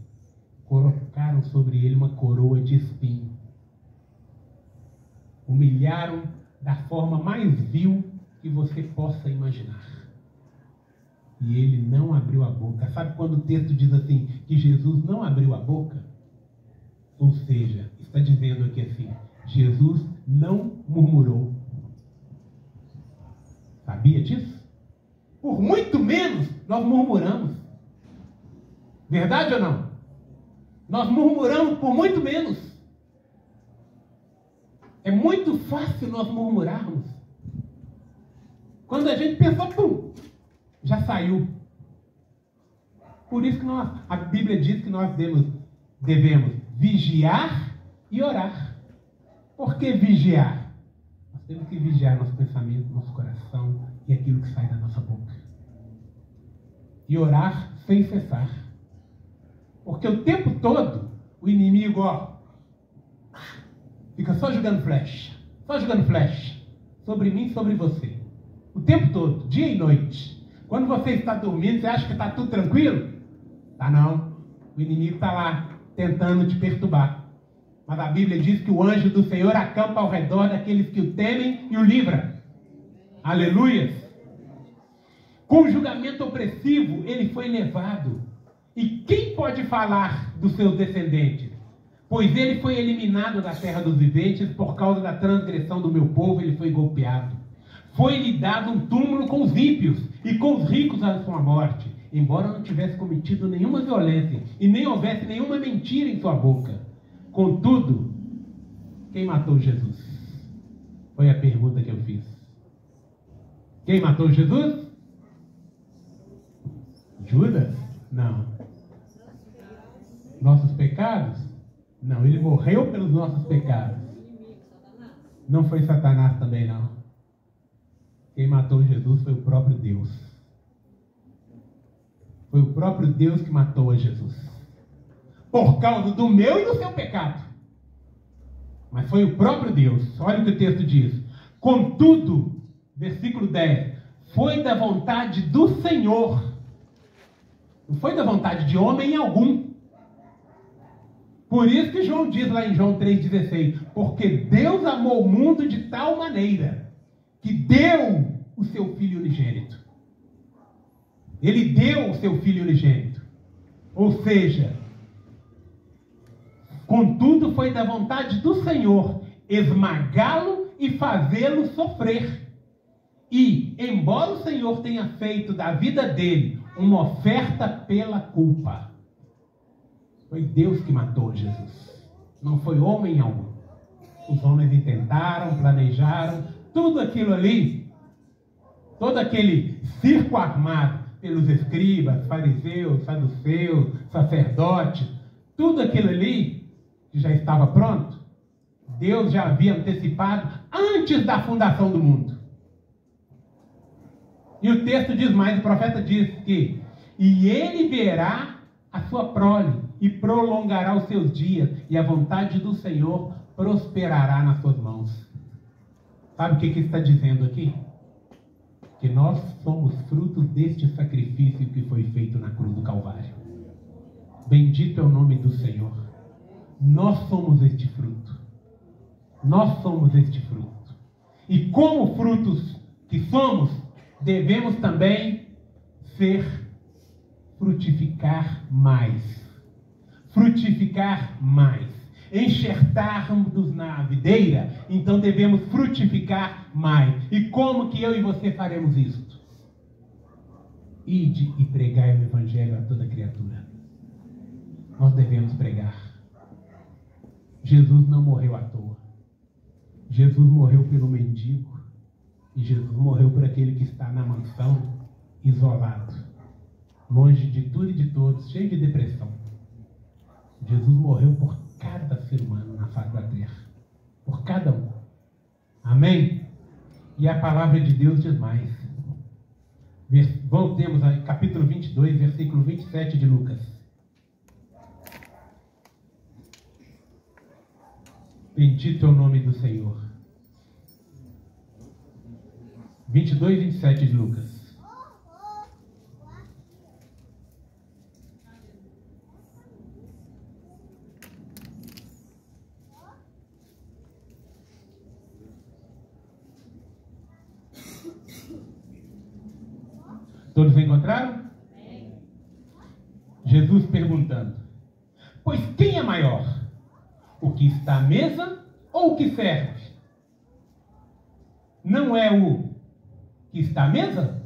Colocaram sobre ele uma coroa de espinho. Humilharam da forma mais vil que você possa imaginar. E ele não abriu a boca. Sabe quando o texto diz assim, que Jesus não abriu a boca? Ou seja, está dizendo aqui assim, Jesus não murmurou. Sabia disso? Por muito menos nós murmuramos. Verdade ou não? Nós murmuramos por muito menos. É muito fácil nós murmurarmos. Quando a gente pensou, pum, já saiu. Por isso que a Bíblia diz que nós devemos vigiar e orar. Por que vigiar? Nós temos que vigiar nosso pensamento, nosso coração e aquilo que sai da nossa boca. E orar sem cessar. Porque o tempo todo, o inimigo, fica só jogando flecha. Só jogando flecha. Sobre mim e sobre você. O tempo todo, dia e noite. Quando você está dormindo, você acha que está tudo tranquilo? Tá não. O inimigo está lá, tentando te perturbar. Mas a Bíblia diz que o anjo do Senhor acampa ao redor daqueles que o temem e o livra. Aleluia! Com o julgamento opressivo, ele foi levado. E quem pode falar dos seus descendentes? Pois ele foi eliminado da terra dos viventes por causa da transgressão do meu povo, ele foi golpeado. Foi-lhe dado um túmulo com os ímpios e com os ricos à sua morte, embora não tivesse cometido nenhuma violência e nem houvesse nenhuma mentira em sua boca. Contudo, quem matou Jesus? Foi a pergunta que eu fiz. Quem matou Jesus? Judas? Não. Nossos pecados? Não, ele morreu pelos nossos pecados. Não foi Satanás também, não. Quem matou Jesus foi o próprio Deus. Foi o próprio Deus que matou a Jesus. Por causa do meu e do seu pecado. Mas foi o próprio Deus. Olha o que o texto diz. Contudo, versículo 10. Foi da vontade do Senhor. Não foi da vontade de homem algum. Por isso que João diz lá em João 3,16. Porque Deus amou o mundo de tal maneira que deu o seu Filho unigênito. Ele deu o seu Filho unigênito. Ou seja, contudo foi da vontade do Senhor esmagá-lo e fazê-lo sofrer. E, embora o Senhor tenha feito da vida dele uma oferta pela culpa, foi Deus que matou Jesus. Não foi homem algum. Os homens intentaram, planejaram, tudo aquilo ali, todo aquele circo armado pelos escribas, fariseus, saduceus, sacerdotes, tudo aquilo ali que já estava pronto, Deus já havia antecipado antes da fundação do mundo. E o texto diz mais, o profeta diz que e ele verá a sua prole e prolongará os seus dias, e a vontade do Senhor prosperará nas suas mãos. Sabe o que está dizendo aqui? Que nós somos frutos deste sacrifício que foi feito na cruz do Calvário. Bendito é o nome do Senhor. Nós somos este fruto. Nós somos este fruto. E como frutos que somos, devemos também frutificar mais. Frutificar mais. Enxertarmos na videira, então devemos frutificar mais. E como que eu e você faremos isso? Ide e pregai o Evangelho a toda criatura. Nós devemos pregar. Jesus não morreu à toa. Jesus morreu pelo mendigo. E Jesus morreu por aquele que está na mansão, isolado, longe de tudo e de todos, cheio de depressão. Jesus morreu por cada ser humano na face da terra. Por cada um. Amém? E a palavra de Deus diz mais. Voltemos ao capítulo 22, versículo 27 de Lucas. Bendito é o nome do Senhor. 22, 27 de Lucas. Todos encontraram? Jesus perguntando: pois quem é maior? O que está à mesa ou o que serve? Não é o que está à mesa?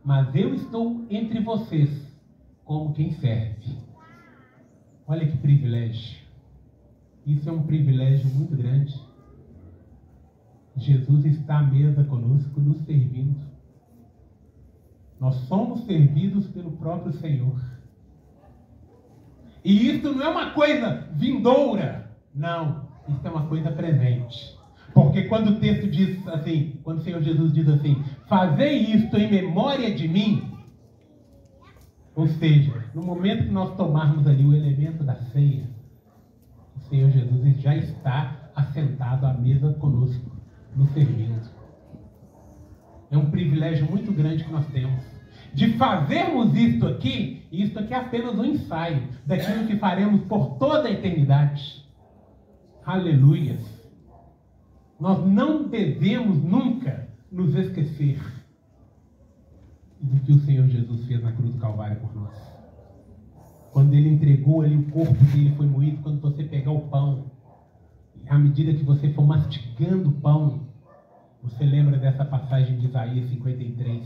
Mas eu estou entre vocês como quem serve. Olha que privilégio. Isso é um privilégio muito grande. Jesus está à mesa conosco, nos servindo. Nós somos servidos pelo próprio Senhor. E isso não é uma coisa vindoura. Não, isso é uma coisa presente. Porque quando o texto diz assim, quando o Senhor Jesus diz assim, fazei isto em memória de mim, ou seja, no momento que nós tomarmos ali o elemento da ceia, o Senhor Jesus já está assentado à mesa conosco, nos servindo. É um privilégio muito grande que nós temos de fazermos isto aqui, e isto aqui é apenas um ensaio daquilo que faremos por toda a eternidade. Aleluia! Nós não devemos nunca nos esquecer do que o Senhor Jesus fez na cruz do Calvário por nós. Quando Ele entregou ali, o corpo dele foi moído. Quando você pegar o pão, à medida que você for mastigando o pão, você lembra dessa passagem de Isaías 53,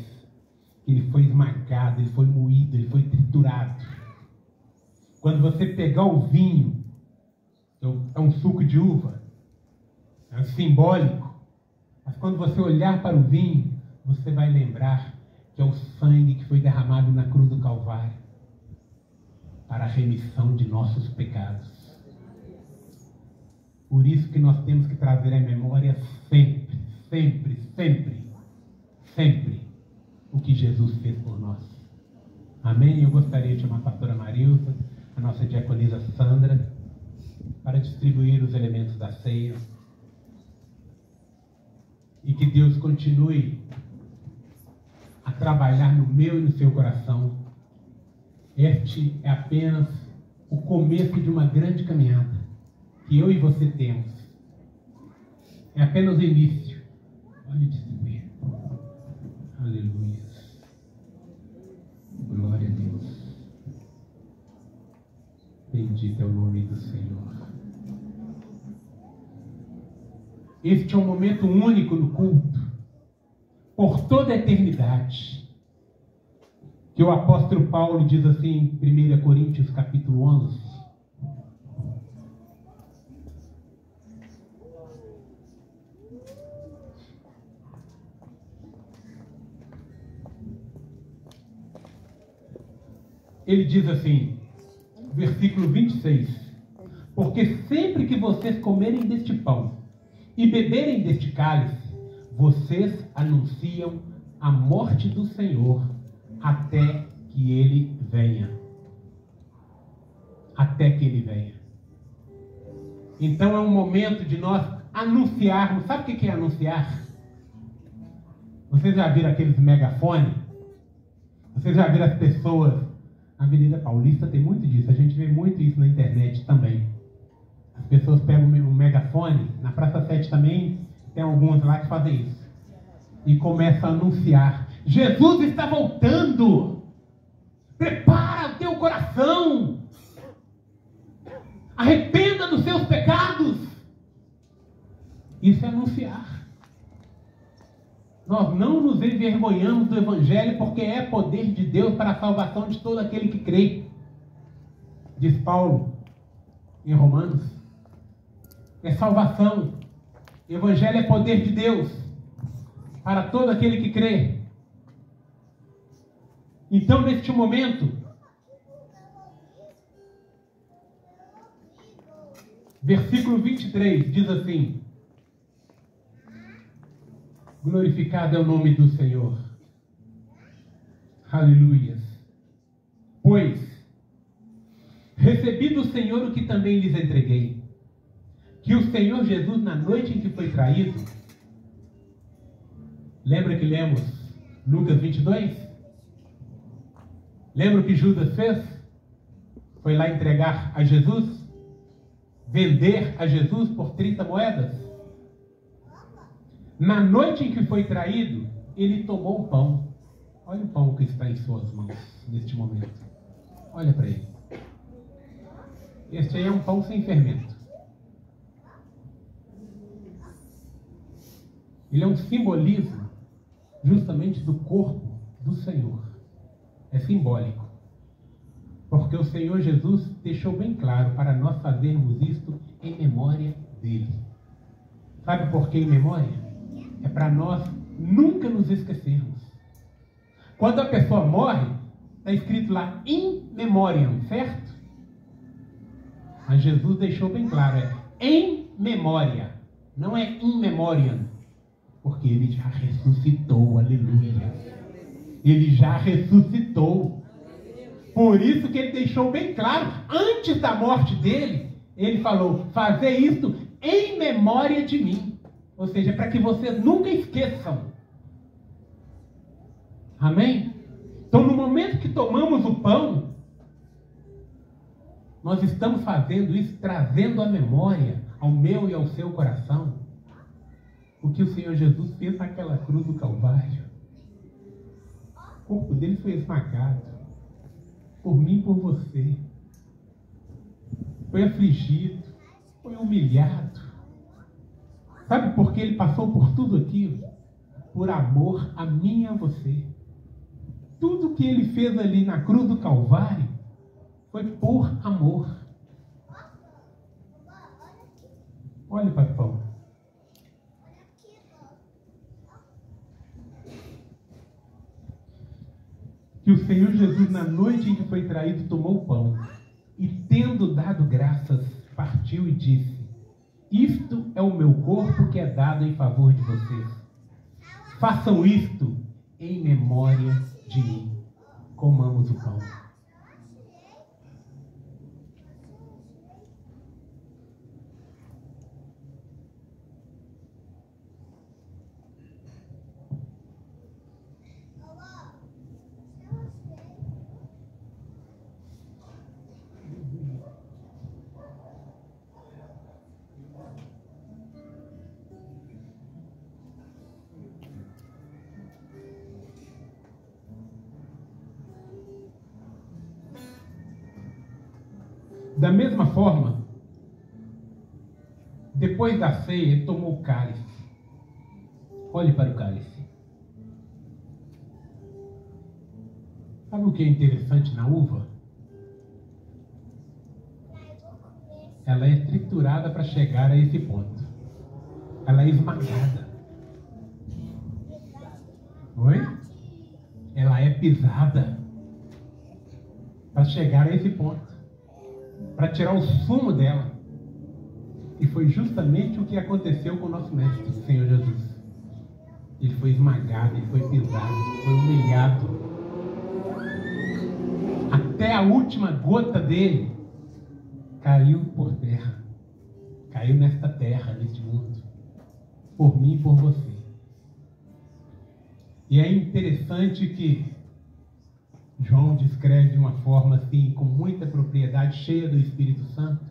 que ele foi esmagado, ele foi moído, ele foi triturado. Quando você pegar o vinho, é um suco de uva, é simbólico, mas quando você olhar para o vinho, você vai lembrar que é o sangue que foi derramado na cruz do Calvário para a remissão de nossos pecados. Por isso que nós temos que trazer à memória sempre, sempre, sempre, sempre o que Jesus fez por nós. Amém? Eu gostaria de chamar a pastora Marilsa, a nossa diaconisa Sandra, para distribuir os elementos da ceia. E que Deus continue a trabalhar no meu e no seu coração. Este é apenas o começo de uma grande caminhada que eu e você temos. É apenas o início. Pode distribuir. Aleluia. Glória a Deus. Bendito é o nome do Senhor. Este é um momento único no culto, por toda a eternidade, que o apóstolo Paulo diz assim em 1 Coríntios capítulo 11, ele diz assim, versículo 26, porque sempre que vocês comerem deste pão e beberem deste cálice, vocês anunciam a morte do Senhor até que Ele venha. Até que Ele venha. Então é um momento de nós anunciarmos. Sabe o que é anunciar? Vocês já viram aqueles megafones? Vocês já viram as pessoas? Na Avenida Paulista tem muito disso. A gente vê muito isso na internet também. As pessoas pegam um megafone. Na Praça 7 também tem alguns lá que fazem isso. E começam a anunciar. Jesus está voltando. Prepara o teu coração. Arrependa dos seus pecados. Isso é anunciar. Nós não nos envergonhamos do Evangelho, porque é poder de Deus para a salvação de todo aquele que crê. Diz Paulo em Romanos. É salvação. O Evangelho é poder de Deus para todo aquele que crê. Então, neste momento, versículo 23 diz assim: glorificado é o nome do Senhor. Aleluias. Pois recebi do Senhor o que também lhes entreguei, que o Senhor Jesus, na noite em que foi traído, Lembra que lemos Lucas 22? Lembra o que Judas fez? Foi lá entregar a Jesus? Vender a Jesus por 30 moedas? Na noite em que foi traído, ele tomou o pão. Olha o pão que está em suas mãos neste momento. Olha para ele. Este aí é um pão sem fermento. Ele é um simbolismo justamente do corpo do Senhor. É simbólico. Porque o Senhor Jesus deixou bem claro para nós fazermos isto em memória dele. Sabe por que em memória? É para nós nunca nos esquecermos. Quando a pessoa morre, está escrito lá in memoriam, certo? Mas Jesus deixou bem claro, é em memória, não é in memoriam, porque ele já ressuscitou, aleluia. Ele já ressuscitou. Por isso que ele deixou bem claro, antes da morte dele, ele falou, fazer isto em memória de mim. Ou seja, para que vocês nunca esqueçam. Amém? Então, no momento que tomamos o pão, nós estamos fazendo isso, trazendo a memória ao meu e ao seu coração o que o Senhor Jesus fez naquela cruz do Calvário. O corpo dele foi esmagado por mim e por você. Foi afligido, foi humilhado. Sabe por que ele passou por tudo aquilo? Por amor a mim e a você. Tudo que ele fez ali na cruz do Calvário foi por amor. Olha para o pão. Que o Senhor Jesus, na noite em que foi traído, tomou o pão e, tendo dado graças, partiu e disse: isto é o meu corpo que é dado em favor de vocês. Façam isto em memória de mim. Comamos o pão. Da mesma forma, depois da ceia, ele tomou o cálice. Olhe para o cálice. Sabe o que é interessante na uva? Ela é triturada para chegar a esse ponto. Ela é esmagada. Oi? Ela é pisada para chegar a esse ponto. Para tirar o sumo dela. E foi justamente o que aconteceu com o nosso mestre, o Senhor Jesus. Ele foi esmagado, ele foi pisado, foi humilhado. Até a última gota dele caiu por terra. Caiu nesta terra, neste mundo. Por mim e por você. E é interessante que João descreve de uma forma assim, com muita propriedade, cheia do Espírito Santo,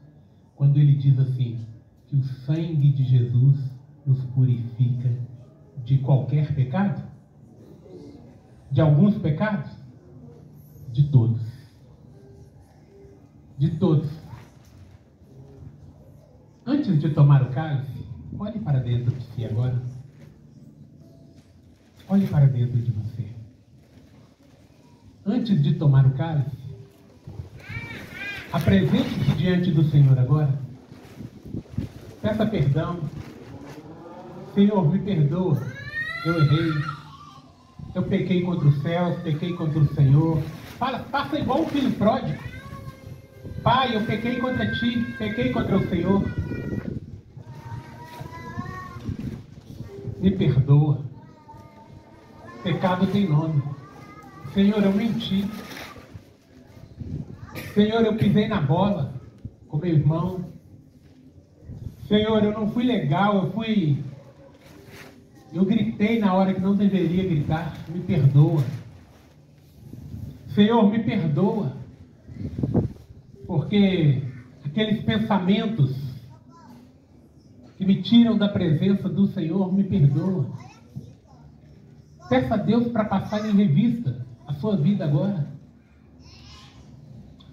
quando ele diz assim, que o sangue de Jesus nos purifica de qualquer pecado? De alguns pecados? De todos. De todos. Antes de tomar o cálice, olhe para dentro de si agora. Olhe para dentro de você. Antes de tomar o cálice, apresente-se diante do Senhor agora. Peça perdão. Senhor, me perdoa. Eu errei. Eu pequei contra os céus, pequei contra o Senhor. Faça igual o filho pródigo. Pai, eu pequei contra ti, pequei contra o Senhor. Me perdoa. Pecado tem nome. Senhor, eu menti. Senhor, eu pisei na bola com meu irmão. Senhor, eu não fui legal, eu fui Eu gritei na hora que não deveria gritar. Me perdoa. Senhor, me perdoa. Porque aqueles pensamentos que me tiram da presença do Senhor, me perdoa. Peça a Deus para passar em revista a sua vida agora.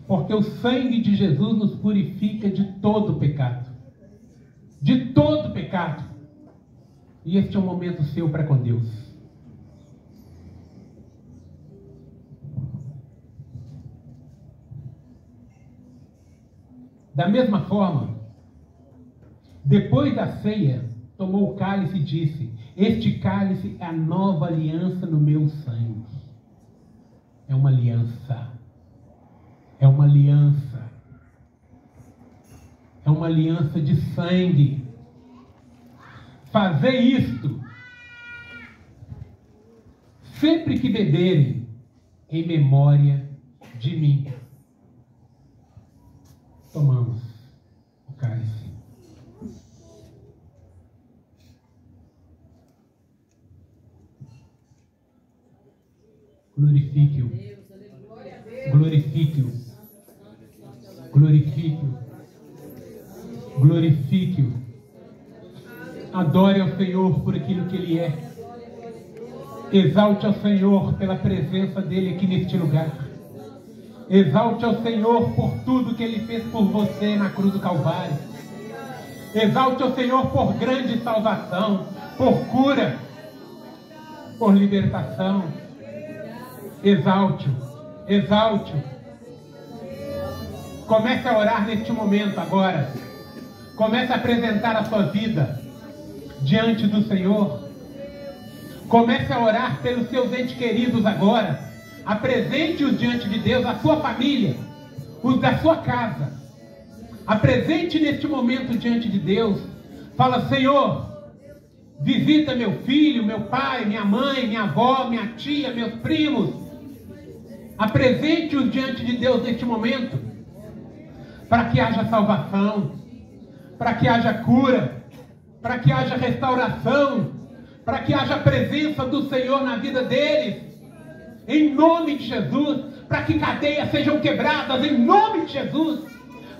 Porque o sangue de Jesus nos purifica de todo pecado. De todo pecado. E este é um momento seu para com Deus. Da mesma forma, depois da ceia, tomou o cálice e disse: este cálice é a nova aliança no meu sangue. É uma aliança. É uma aliança. É uma aliança de sangue. Fazer isto sempre que beberem, em memória de mim. Tomamos o cálice. Glorifique-o. Glorifique-o. Glorifique-o. Glorifique-o. Adore ao Senhor por aquilo que Ele é. Exalte ao Senhor pela presença dEle aqui neste lugar. Exalte ao Senhor por tudo que Ele fez por você na cruz do Calvário. Exalte ao Senhor por grande salvação, por cura, por libertação. Exalte-o, exalte-o. Comece a orar neste momento agora. Comece a apresentar a sua vida diante do Senhor. Comece a orar pelos seus entes queridos agora. Apresente-os diante de Deus, a sua família, os da sua casa. Apresente neste momento diante de Deus. Fala: Senhor, visita meu filho, meu pai, minha mãe, minha avó, minha tia, meus primos. Apresente-os diante de Deus neste momento, para que haja salvação, para que haja cura, para que haja restauração, para que haja presença do Senhor na vida deles, em nome de Jesus, para que cadeias sejam quebradas, em nome de Jesus,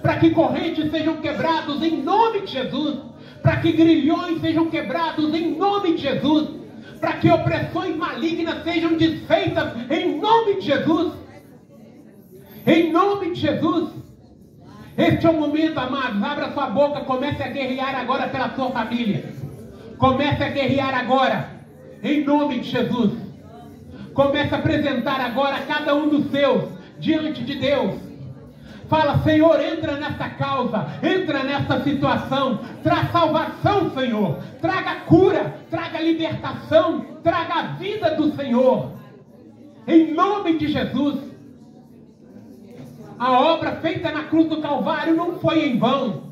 para que correntes sejam quebradas, em nome de Jesus, para que grilhões sejam quebrados, em nome de Jesus, para que opressões malignas sejam desfeitas, em nome de Jesus, em nome de Jesus. Este é o momento, amados. Abra sua boca, comece a guerrear agora pela sua família. Comece a guerrear agora, em nome de Jesus. Comece a apresentar agora cada um dos seus diante de Deus. Fala: Senhor, entra nessa causa, entra nessa situação, traz salvação, Senhor, traga cura, traga libertação, traga a vida do Senhor, em nome de Jesus. A obra feita na cruz do Calvário não foi em vão.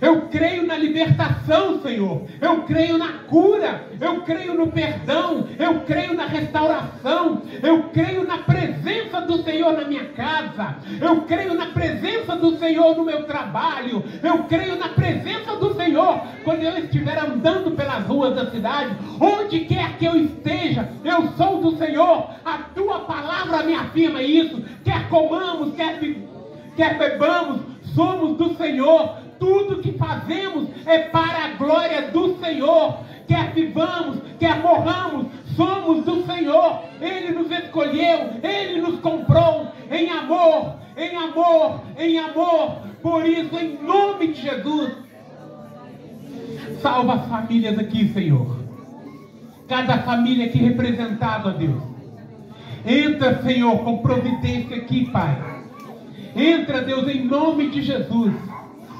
Eu creio na libertação, Senhor. Eu creio na cura. Eu creio no perdão. Eu creio na restauração. Eu creio na presença do Senhor na minha casa. Eu creio na presença do Senhor no meu trabalho. Eu creio na presença do Senhor quando eu estiver andando pelas ruas da cidade. Onde quer que eu esteja, eu sou do Senhor. A tua palavra me afirma isso. Quer comamos, quer bebamos, somos do Senhor. Tudo que fazemos é para a glória do Senhor. Quer vivamos, quer morramos, somos do Senhor. Ele nos escolheu, Ele nos comprou em amor, em amor, em amor. Por isso, em nome de Jesus, salva as famílias aqui, Senhor. Cada família aqui representada, ó Deus. Entra, Senhor, com providência aqui, Pai. Entra, Deus, em nome de Jesus.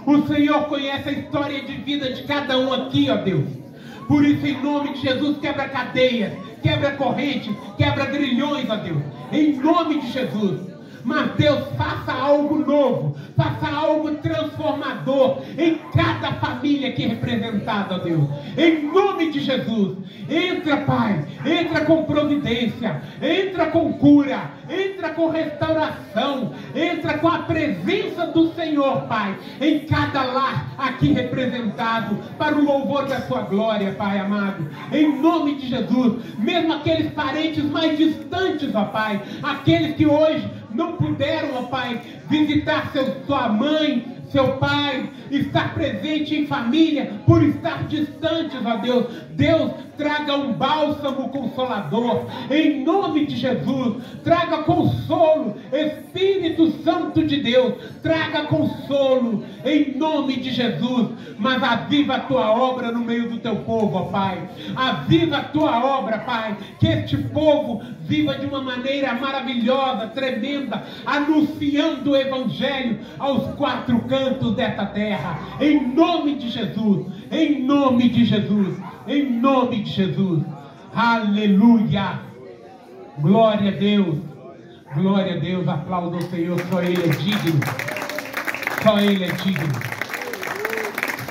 O Senhor conhece a história de vida de cada um aqui, ó Deus. Por isso, em nome de Jesus, quebra cadeias, quebra correntes, quebra grilhões, ó Deus. Em nome de Jesus. Mas Deus, faça algo novo, faça algo transformador em cada família aqui representada, ó Deus. Em nome de Jesus. Entra, Pai, entra com providência, entra com cura, entra com restauração, entra com a presença do Senhor, Pai, em cada lar aqui representado, para o louvor da sua glória, Pai amado. Em nome de Jesus, mesmo aqueles parentes mais distantes, ó Pai, aqueles que hoje não puderam, ó Pai, visitar sua mãe, seu pai, estar presente em família, por estar distantes, ó Deus. Deus, traga um bálsamo consolador, em nome de Jesus. Traga consolo, Espírito Santo de Deus, traga consolo, em nome de Jesus. Mas aviva a tua obra no meio do teu povo, ó Pai. Aviva a tua obra, Pai, que este povo viva de uma maneira maravilhosa, tremenda, anunciando o Evangelho aos quatro cantos dessa terra, em nome de Jesus, em nome de Jesus, em nome de Jesus. Aleluia, glória a Deus, glória a Deus. Aplauda o Senhor, só Ele é digno, só Ele é digno,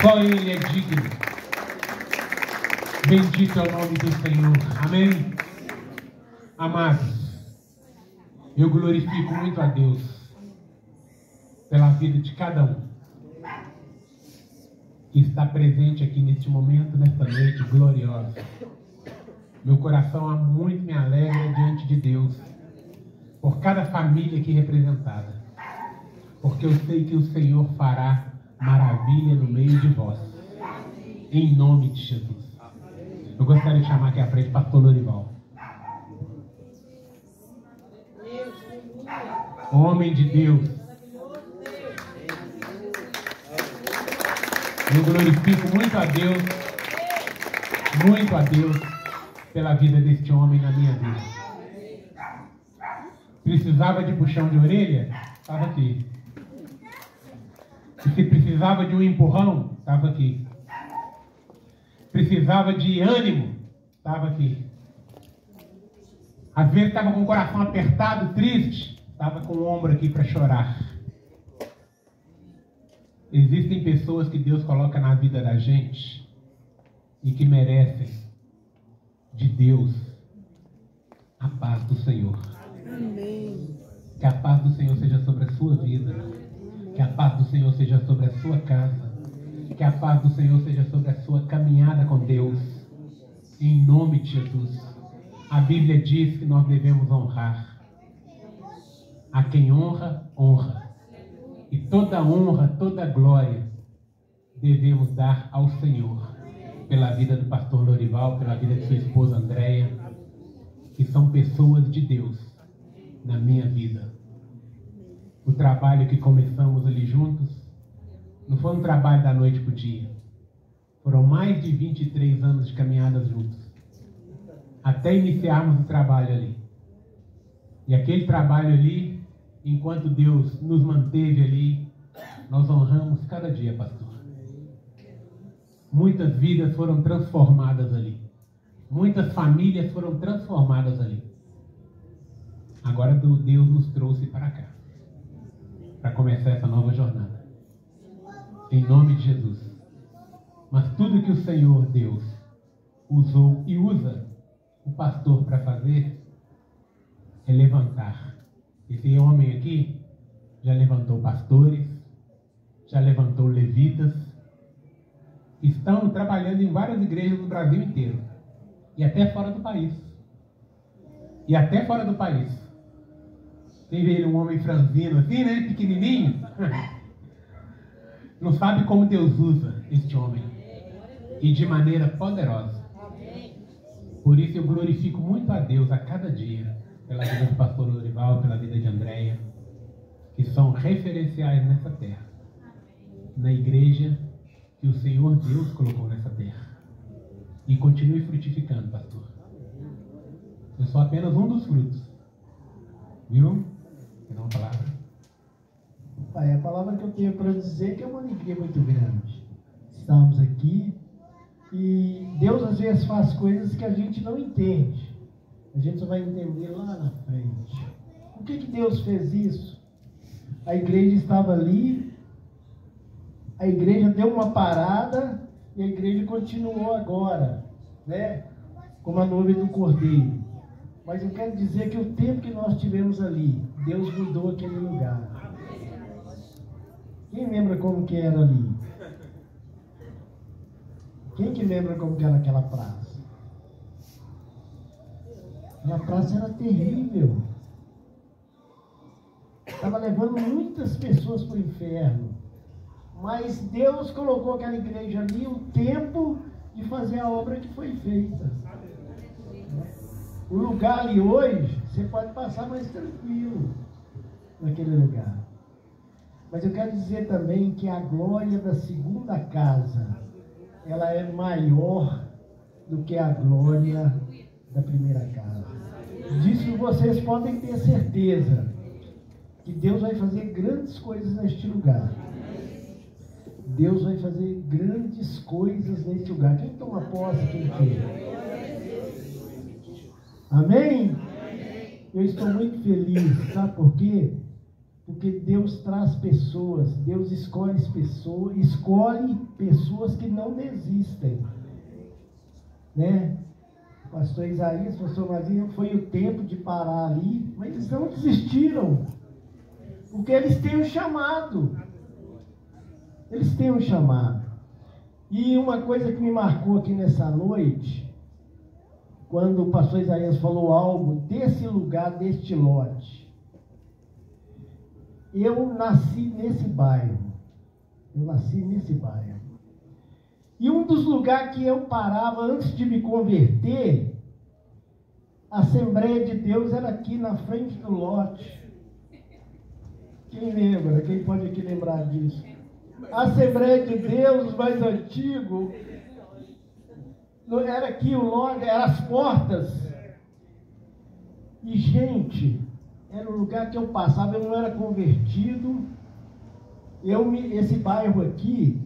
só Ele é digno. Bendito é o nome do Senhor, amém. Amados, eu glorifico muito a Deus pela vida de cada um que está presente aqui neste momento, nesta noite gloriosa. Meu coração muito me alegra diante de Deus por cada família aqui representada, porque eu sei que o Senhor fará maravilha no meio de vós, em nome de Jesus. Eu gostaria de chamar aqui à frente o pastor Lorival, homem de Deus. Eu glorifico muito a Deus pela vida deste homem na minha vida. Precisava de puxão de orelha? Estava aqui. Se precisava de um empurrão? Estava aqui. Precisava de ânimo? Estava aqui. Às vezes estava com o coração apertado, triste? Estava com o ombro aqui para chorar. Existem pessoas que Deus coloca na vida da gente e que merecem de Deus a paz do Senhor. Amém. Que a paz do Senhor seja sobre a sua vida. Que a paz do Senhor seja sobre a sua casa. Que a paz do Senhor seja sobre a sua caminhada com Deus. Em nome de Jesus. A Bíblia diz que nós devemos honrar. A quem honra, honra. E toda honra, toda glória devemos dar ao Senhor, pela vida do pastor Lorival, pela vida de sua esposa Andréia, que são pessoas de Deus na minha vida. O trabalho que começamos ali juntos não foi um trabalho da noite para o dia. Foram mais de 23 anos de caminhadas juntos, até iniciarmos o trabalho ali. E aquele trabalho ali, enquanto Deus nos manteve ali, nós honramos cada dia, pastor. Muitas vidas foram transformadas ali. Muitas famílias foram transformadas ali. Agora Deus nos trouxe para cá, para começar essa nova jornada. Em nome de Jesus. Mas tudo que o Senhor Deus usou e usa o pastor para fazer é levantar. Esse homem aqui já levantou pastores, já levantou levitas, estão trabalhando em várias igrejas no Brasil inteiro, e até fora do país. E até fora do país. Tem ele um homem franzino assim, né? Pequenininho. Não sabe como Deus usa este homem. E de maneira poderosa. Por isso eu glorifico muito a Deus a cada dia, pela vida do pastor Lorival, pela vida de Andréia, que são referenciais nessa terra, na igreja que o Senhor Deus colocou nessa terra. E continue frutificando, pastor. Eu sou apenas um dos frutos. Viu? Tem uma palavra? Pai, a palavra que eu tenho para dizer é que é uma alegria muito grande. Estamos aqui e Deus às vezes faz coisas que a gente não entende. A gente só vai entender lá na frente. Por que Deus fez isso? A igreja estava ali, a igreja deu uma parada e a igreja continuou agora, né? Como a noiva do Cordeiro. Mas eu quero dizer que o tempo que nós tivemos ali, Deus mudou aquele lugar. Quem lembra como que era ali? Quem que lembra como que era aquela praça? Aquela praça era terrível. Estava levando muitas pessoas para o inferno. Mas Deus colocou aquela igreja ali o tempo de fazer a obra que foi feita. O lugar ali hoje, você pode passar mais tranquilo naquele lugar. Mas eu quero dizer também que a glória da segunda casa, ela é maior do que a glória da primeira casa. Disso vocês podem ter certeza, que Deus vai fazer grandes coisas neste lugar. Deus vai fazer grandes coisas neste lugar. Quem toma posse, quem quer? Amém? Eu estou muito feliz, sabe por quê? Porque Deus traz pessoas, Deus escolhe pessoas que não desistem, né? Pastor Isaías, pastor Mazinho, foi o tempo de parar ali, mas eles não desistiram, porque eles têm um chamado. Eles têm um chamado. E uma coisa que me marcou aqui nessa noite, quando o pastor Isaías falou algo desse lugar, deste lote. Eu nasci nesse bairro. E um dos lugares que eu parava antes de me converter, a Assembleia de Deus era aqui na frente do lote. Quem lembra? Quem pode aqui lembrar disso? A Assembleia de Deus, mais antigo, era aqui o lote, eram as portas. E, gente, era o lugar que eu passava, eu não era convertido. Esse bairro aqui,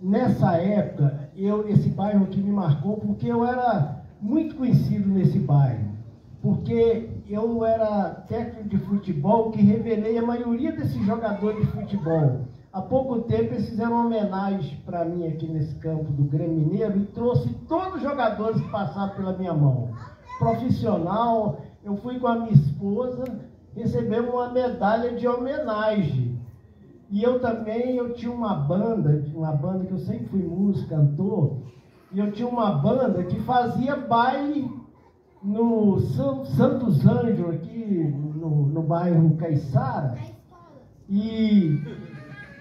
nessa época, esse bairro aqui me marcou porque eu era muito conhecido nesse bairro. Porque eu era técnico de futebol que revelei a maioria desses jogadores de futebol. Há pouco tempo eles fizeram uma homenagem para mim aqui nesse campo do Grêmio Mineiro e trouxe todos os jogadores que passaram pela minha mão. Profissional, eu fui com a minha esposa, recebemos uma medalha de homenagem. E eu tinha uma banda que eu sempre fui músico, cantor, e eu tinha uma banda que fazia baile no Santos Ângelo, aqui no bairro Caiçara, e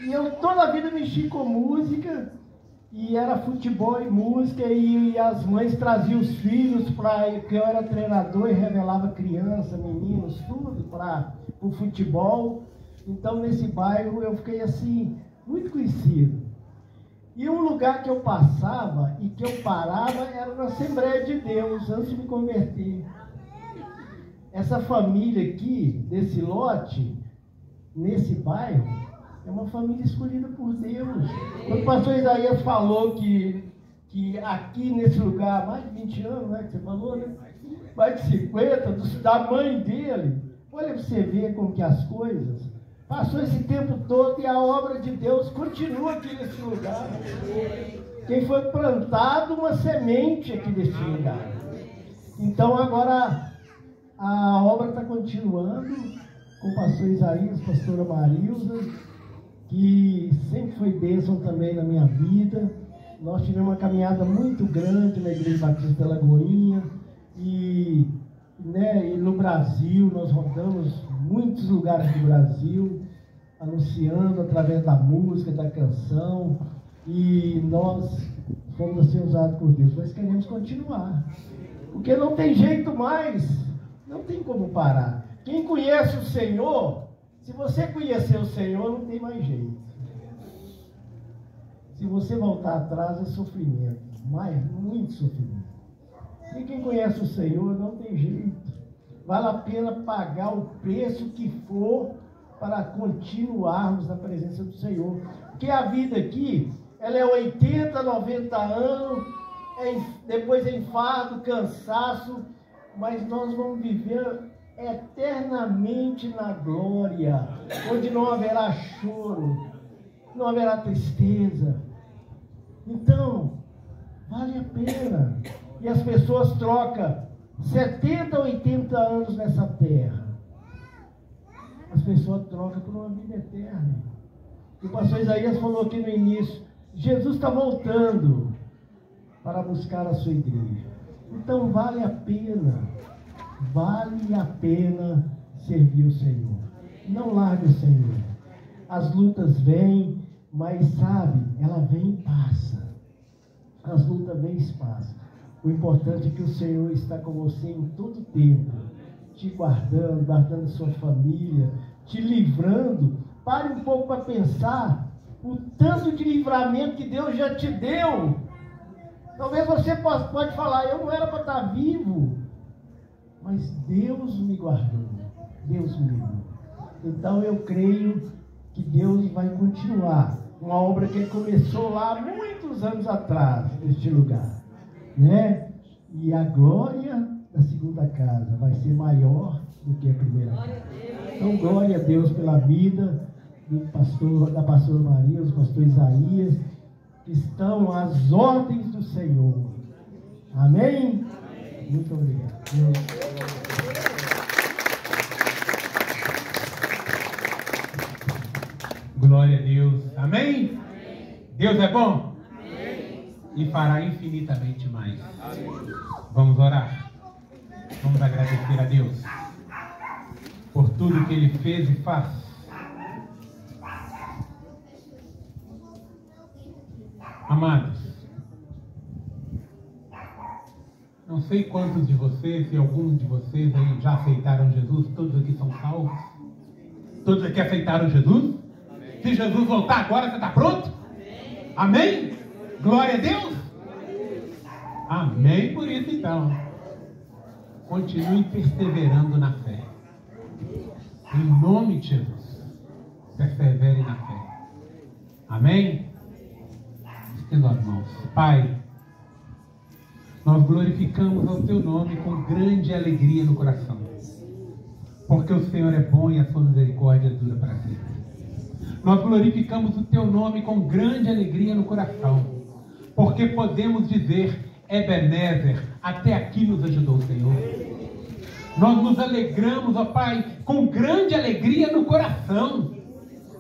eu toda a vida mexi com música, e era futebol e música, e as mães traziam os filhos, porque eu era treinador e revelava criança, meninos, tudo para o futebol. Então nesse bairro eu fiquei assim, muito conhecido. E um lugar que eu passava e que eu parava era na Assembleia de Deus, antes de me converter. Essa família aqui, desse lote, nesse bairro, é uma família escolhida por Deus. Quando o pastor Isaías falou que aqui nesse lugar, mais de 20 anos, né, que você falou, né? Mais de 50, da mãe dele. Olha para você ver como que as coisas. Passou esse tempo todo e a obra de Deus continua aqui nesse lugar. Quem foi plantado uma semente aqui nesse lugar. Então agora a obra está continuando com o pastor Isaías, pastora Marilza, que sempre foi bênção também na minha vida. Nós tivemos uma caminhada muito grande na Igreja Batista da Lagoinha e no Brasil, nós rodamos muitos lugares do Brasil, anunciando através da música, da canção, e nós fomos assim usados por Deus. Nós queremos continuar, porque não tem jeito mais, não tem como parar. Quem conhece o Senhor, se você conhecer o Senhor, não tem mais jeito. Se você voltar atrás, é sofrimento, muito sofrimento. E quem conhece o Senhor, não tem jeito. Vale a pena pagar o preço que for para continuarmos na presença do Senhor. Porque a vida aqui, ela é 80, 90 anos, depois é enfado, cansaço, mas nós vamos viver eternamente na glória, onde não haverá choro, não haverá tristeza. Então, vale a pena. E as pessoas trocam 70, 80 anos nessa terra. As pessoas trocam por uma vida eterna. E o pastor Isaías falou aqui no início, Jesus está voltando para buscar a sua igreja. Então vale a pena servir o Senhor. Não largue o Senhor. As lutas vêm, mas sabe, ela vem e passa. As lutas vêm e passam. O importante é que o Senhor está com você em todo tempo, te guardando, guardando sua família, te livrando. Pare um pouco para pensar o tanto de livramento que Deus já te deu. Talvez você pode falar, eu não era para estar vivo, mas Deus me guardou, Deus me livrou. Então eu creio que Deus vai continuar uma obra que Ele começou lá muitos anos atrás, neste lugar, né? E a glória da segunda casa vai ser maior do que a primeira casa. Então glória a Deus pela vida da pastora Maria, do pastor Isaías, que estão às ordens do Senhor. Amém? Muito obrigado. Glória a Deus. Amém? Deus é bom? E fará infinitamente mais. Vamos orar. Vamos agradecer a Deus por tudo que Ele fez e faz. Amados, não sei quantos de vocês, se alguns de vocês aí já aceitaram Jesus, todos aqui são salvos? Todos aqui aceitaram Jesus? Amém. Se Jesus voltar agora, você está pronto? Amém? Glória a Deus? Amém por isso então. Continue perseverando na fé. Em nome de Jesus. Persevere na fé. Amém? Estenda as mãos. Pai, nós glorificamos ao Teu nome com grande alegria no coração, porque o Senhor é bom e a sua misericórdia dura para sempre. Nós glorificamos o Teu nome com grande alegria no coração, porque podemos dizer, Ebenezer, até aqui nos ajudou o Senhor. Nós nos alegramos, ó Pai, com grande alegria no coração.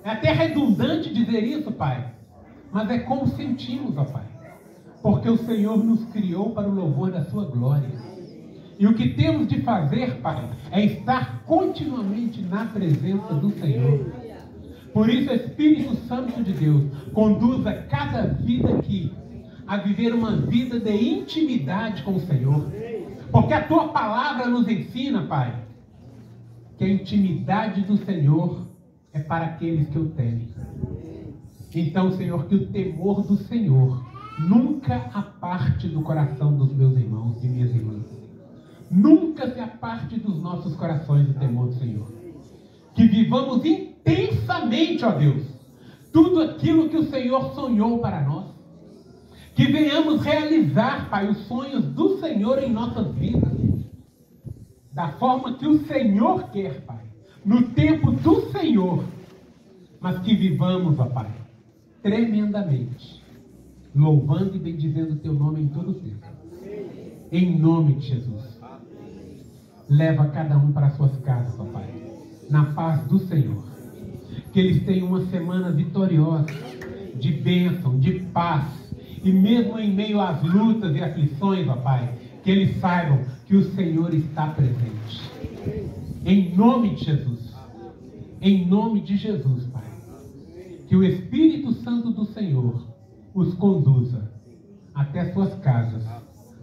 É até redundante dizer isso, Pai, mas é como sentimos, ó Pai, porque o Senhor nos criou para o louvor da sua glória. E o que temos de fazer, Pai, é estar continuamente na presença do Senhor. Por isso, Espírito Santo de Deus, conduza cada vida aqui a viver uma vida de intimidade com o Senhor. Porque a Tua palavra nos ensina, Pai, que a intimidade do Senhor é para aqueles que o temem. Então, Senhor, que o temor do Senhor nunca aparte do coração dos meus irmãos e minhas irmãs. Nunca se aparte dos nossos corações o temor do Senhor. Que vivamos intensamente, ó Deus, tudo aquilo que o Senhor sonhou para nós. Que venhamos realizar, Pai, os sonhos do Senhor em nossas vidas. Da forma que o Senhor quer, Pai. No tempo do Senhor. Mas que vivamos, ó Pai, tremendamente, louvando e bendizendo o Teu nome em todo o tempo. Em nome de Jesus. Leva cada um para as suas casas, ó Pai, na paz do Senhor. Que eles tenham uma semana vitoriosa, de bênção, de paz. E mesmo em meio às lutas e aflições, ó Pai, que eles saibam que o Senhor está presente. Em nome de Jesus. Em nome de Jesus, Pai. Que o Espírito Santo do Senhor os conduza até suas casas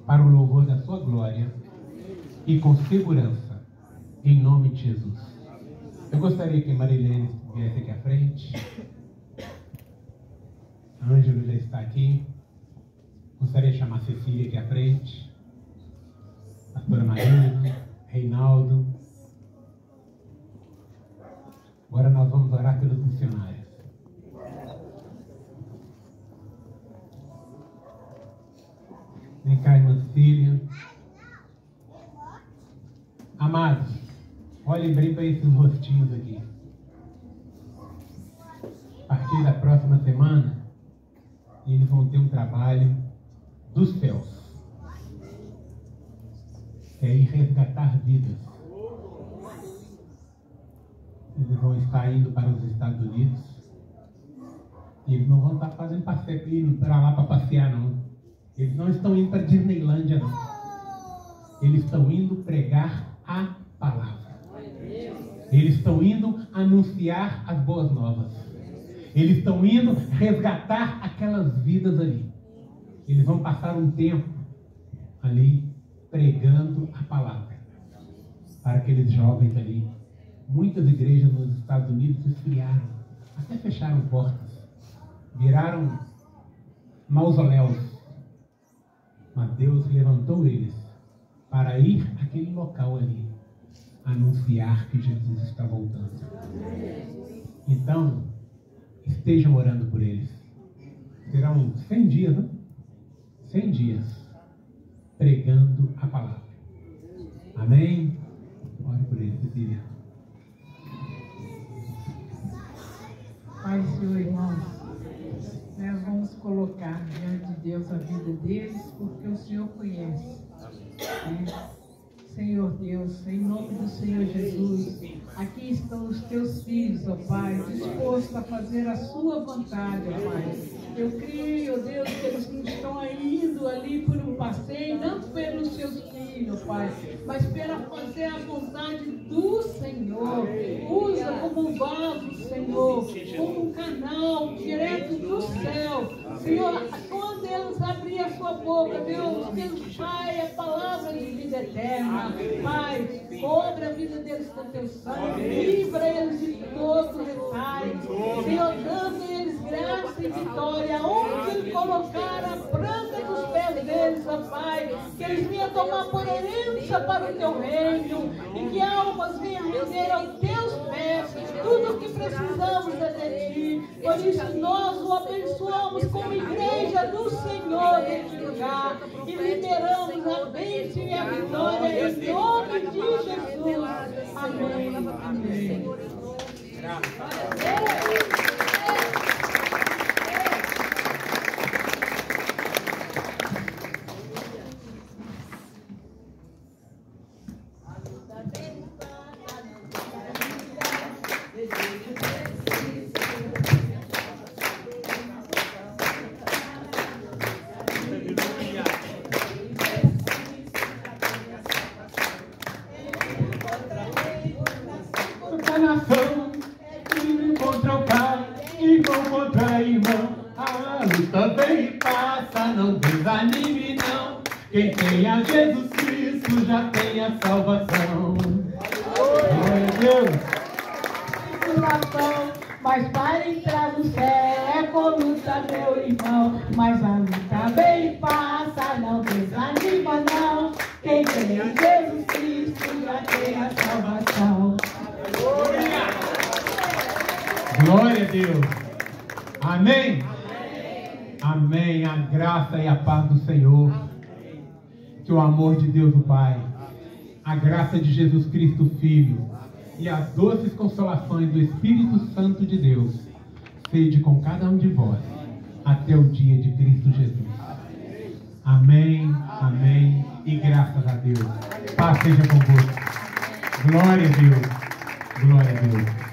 para o louvor da sua glória e com segurança, em nome de Jesus. Eu gostaria que Marilene viesse aqui à frente. Ângelo já está aqui. Gostaria de chamar a Cecília aqui à frente. Pastora Marina, Reinaldo. Agora nós vamos orar pelos missionários. Vem cá, irmã Cecília. Amados, pertinhos aqui. A partir da próxima semana, eles vão ter um trabalho dos céus. É ir resgatar vidas. Eles vão estar indo para os Estados Unidos. E eles não vão estar fazendo passeio, indo para lá para passear, não. Eles não estão indo para Disneylândia, não. Eles estão indo pregar a palavra. Eles estão indo anunciar as boas novas. Eles estão indo resgatar aquelas vidas ali. Eles vão passar um tempo ali pregando a palavra para aqueles jovens ali. Muitas igrejas nos Estados Unidos esfriaram, até fecharam portas, viraram mausoléus. Mas Deus levantou eles para ir àquele local ali, anunciar que Jesus está voltando. Então, estejam orando por eles. Serão 100 dias, né? 100 dias pregando a palavra. Amém? Ore por eles, Cecília. Pai, Senhor, irmãos, nós vamos colocar diante de Deus a vida deles, porque o Senhor conhece. Senhor Deus, em nome do Senhor Jesus, aqui estão os teus filhos, ó Pai, dispostos a fazer a sua vontade, ó Pai. Eu creio, ó Deus, que eles não estão indo ali por um passeio, não pelos seus filhos, ó Pai, mas para fazer a vontade do Senhor. Usa como um vaso, Senhor, como um canal direto do céu. Senhor, quando eles abrirem a sua boca, Deus, Pai, a palavra de vida eterna. Pai, cobre a vida deles com teu sangue, livra eles de todo retalho, Senhor, dando eles graça e vitória, onde Ele colocar a planta dos pés deles, ó Pai, que eles venham tomar por herança para o teu reino, e que almas venham render aos teus pés, tudo o que precisamos é de ti. Por isso nós o abençoamos como igreja do Senhor neste lugar, e liberamos a bênção e a vitória em nome de Jesus. Amém. Amém. Nação, indo contra o pai, irmão contra irmão, a luta vem e passa, não desanime não. Quem tem a Jesus Cristo já tem a salvação. Glória a Deus. Mas para entrar no céu é com luta, meu irmão. Mas a luta vem e passa, não desanima não. Quem tem a Jesus Cristo já tem a salvação. Glória a Deus. Amém? Amém. A graça e a paz do Senhor. Que o amor de Deus o Pai, a graça de Jesus Cristo Filho e as doces consolações do Espírito Santo de Deus seja com cada um de vós até o dia de Cristo Jesus. Amém. Amém. E graças a Deus. Paz seja convosco. Glória a Deus. Glória a Deus.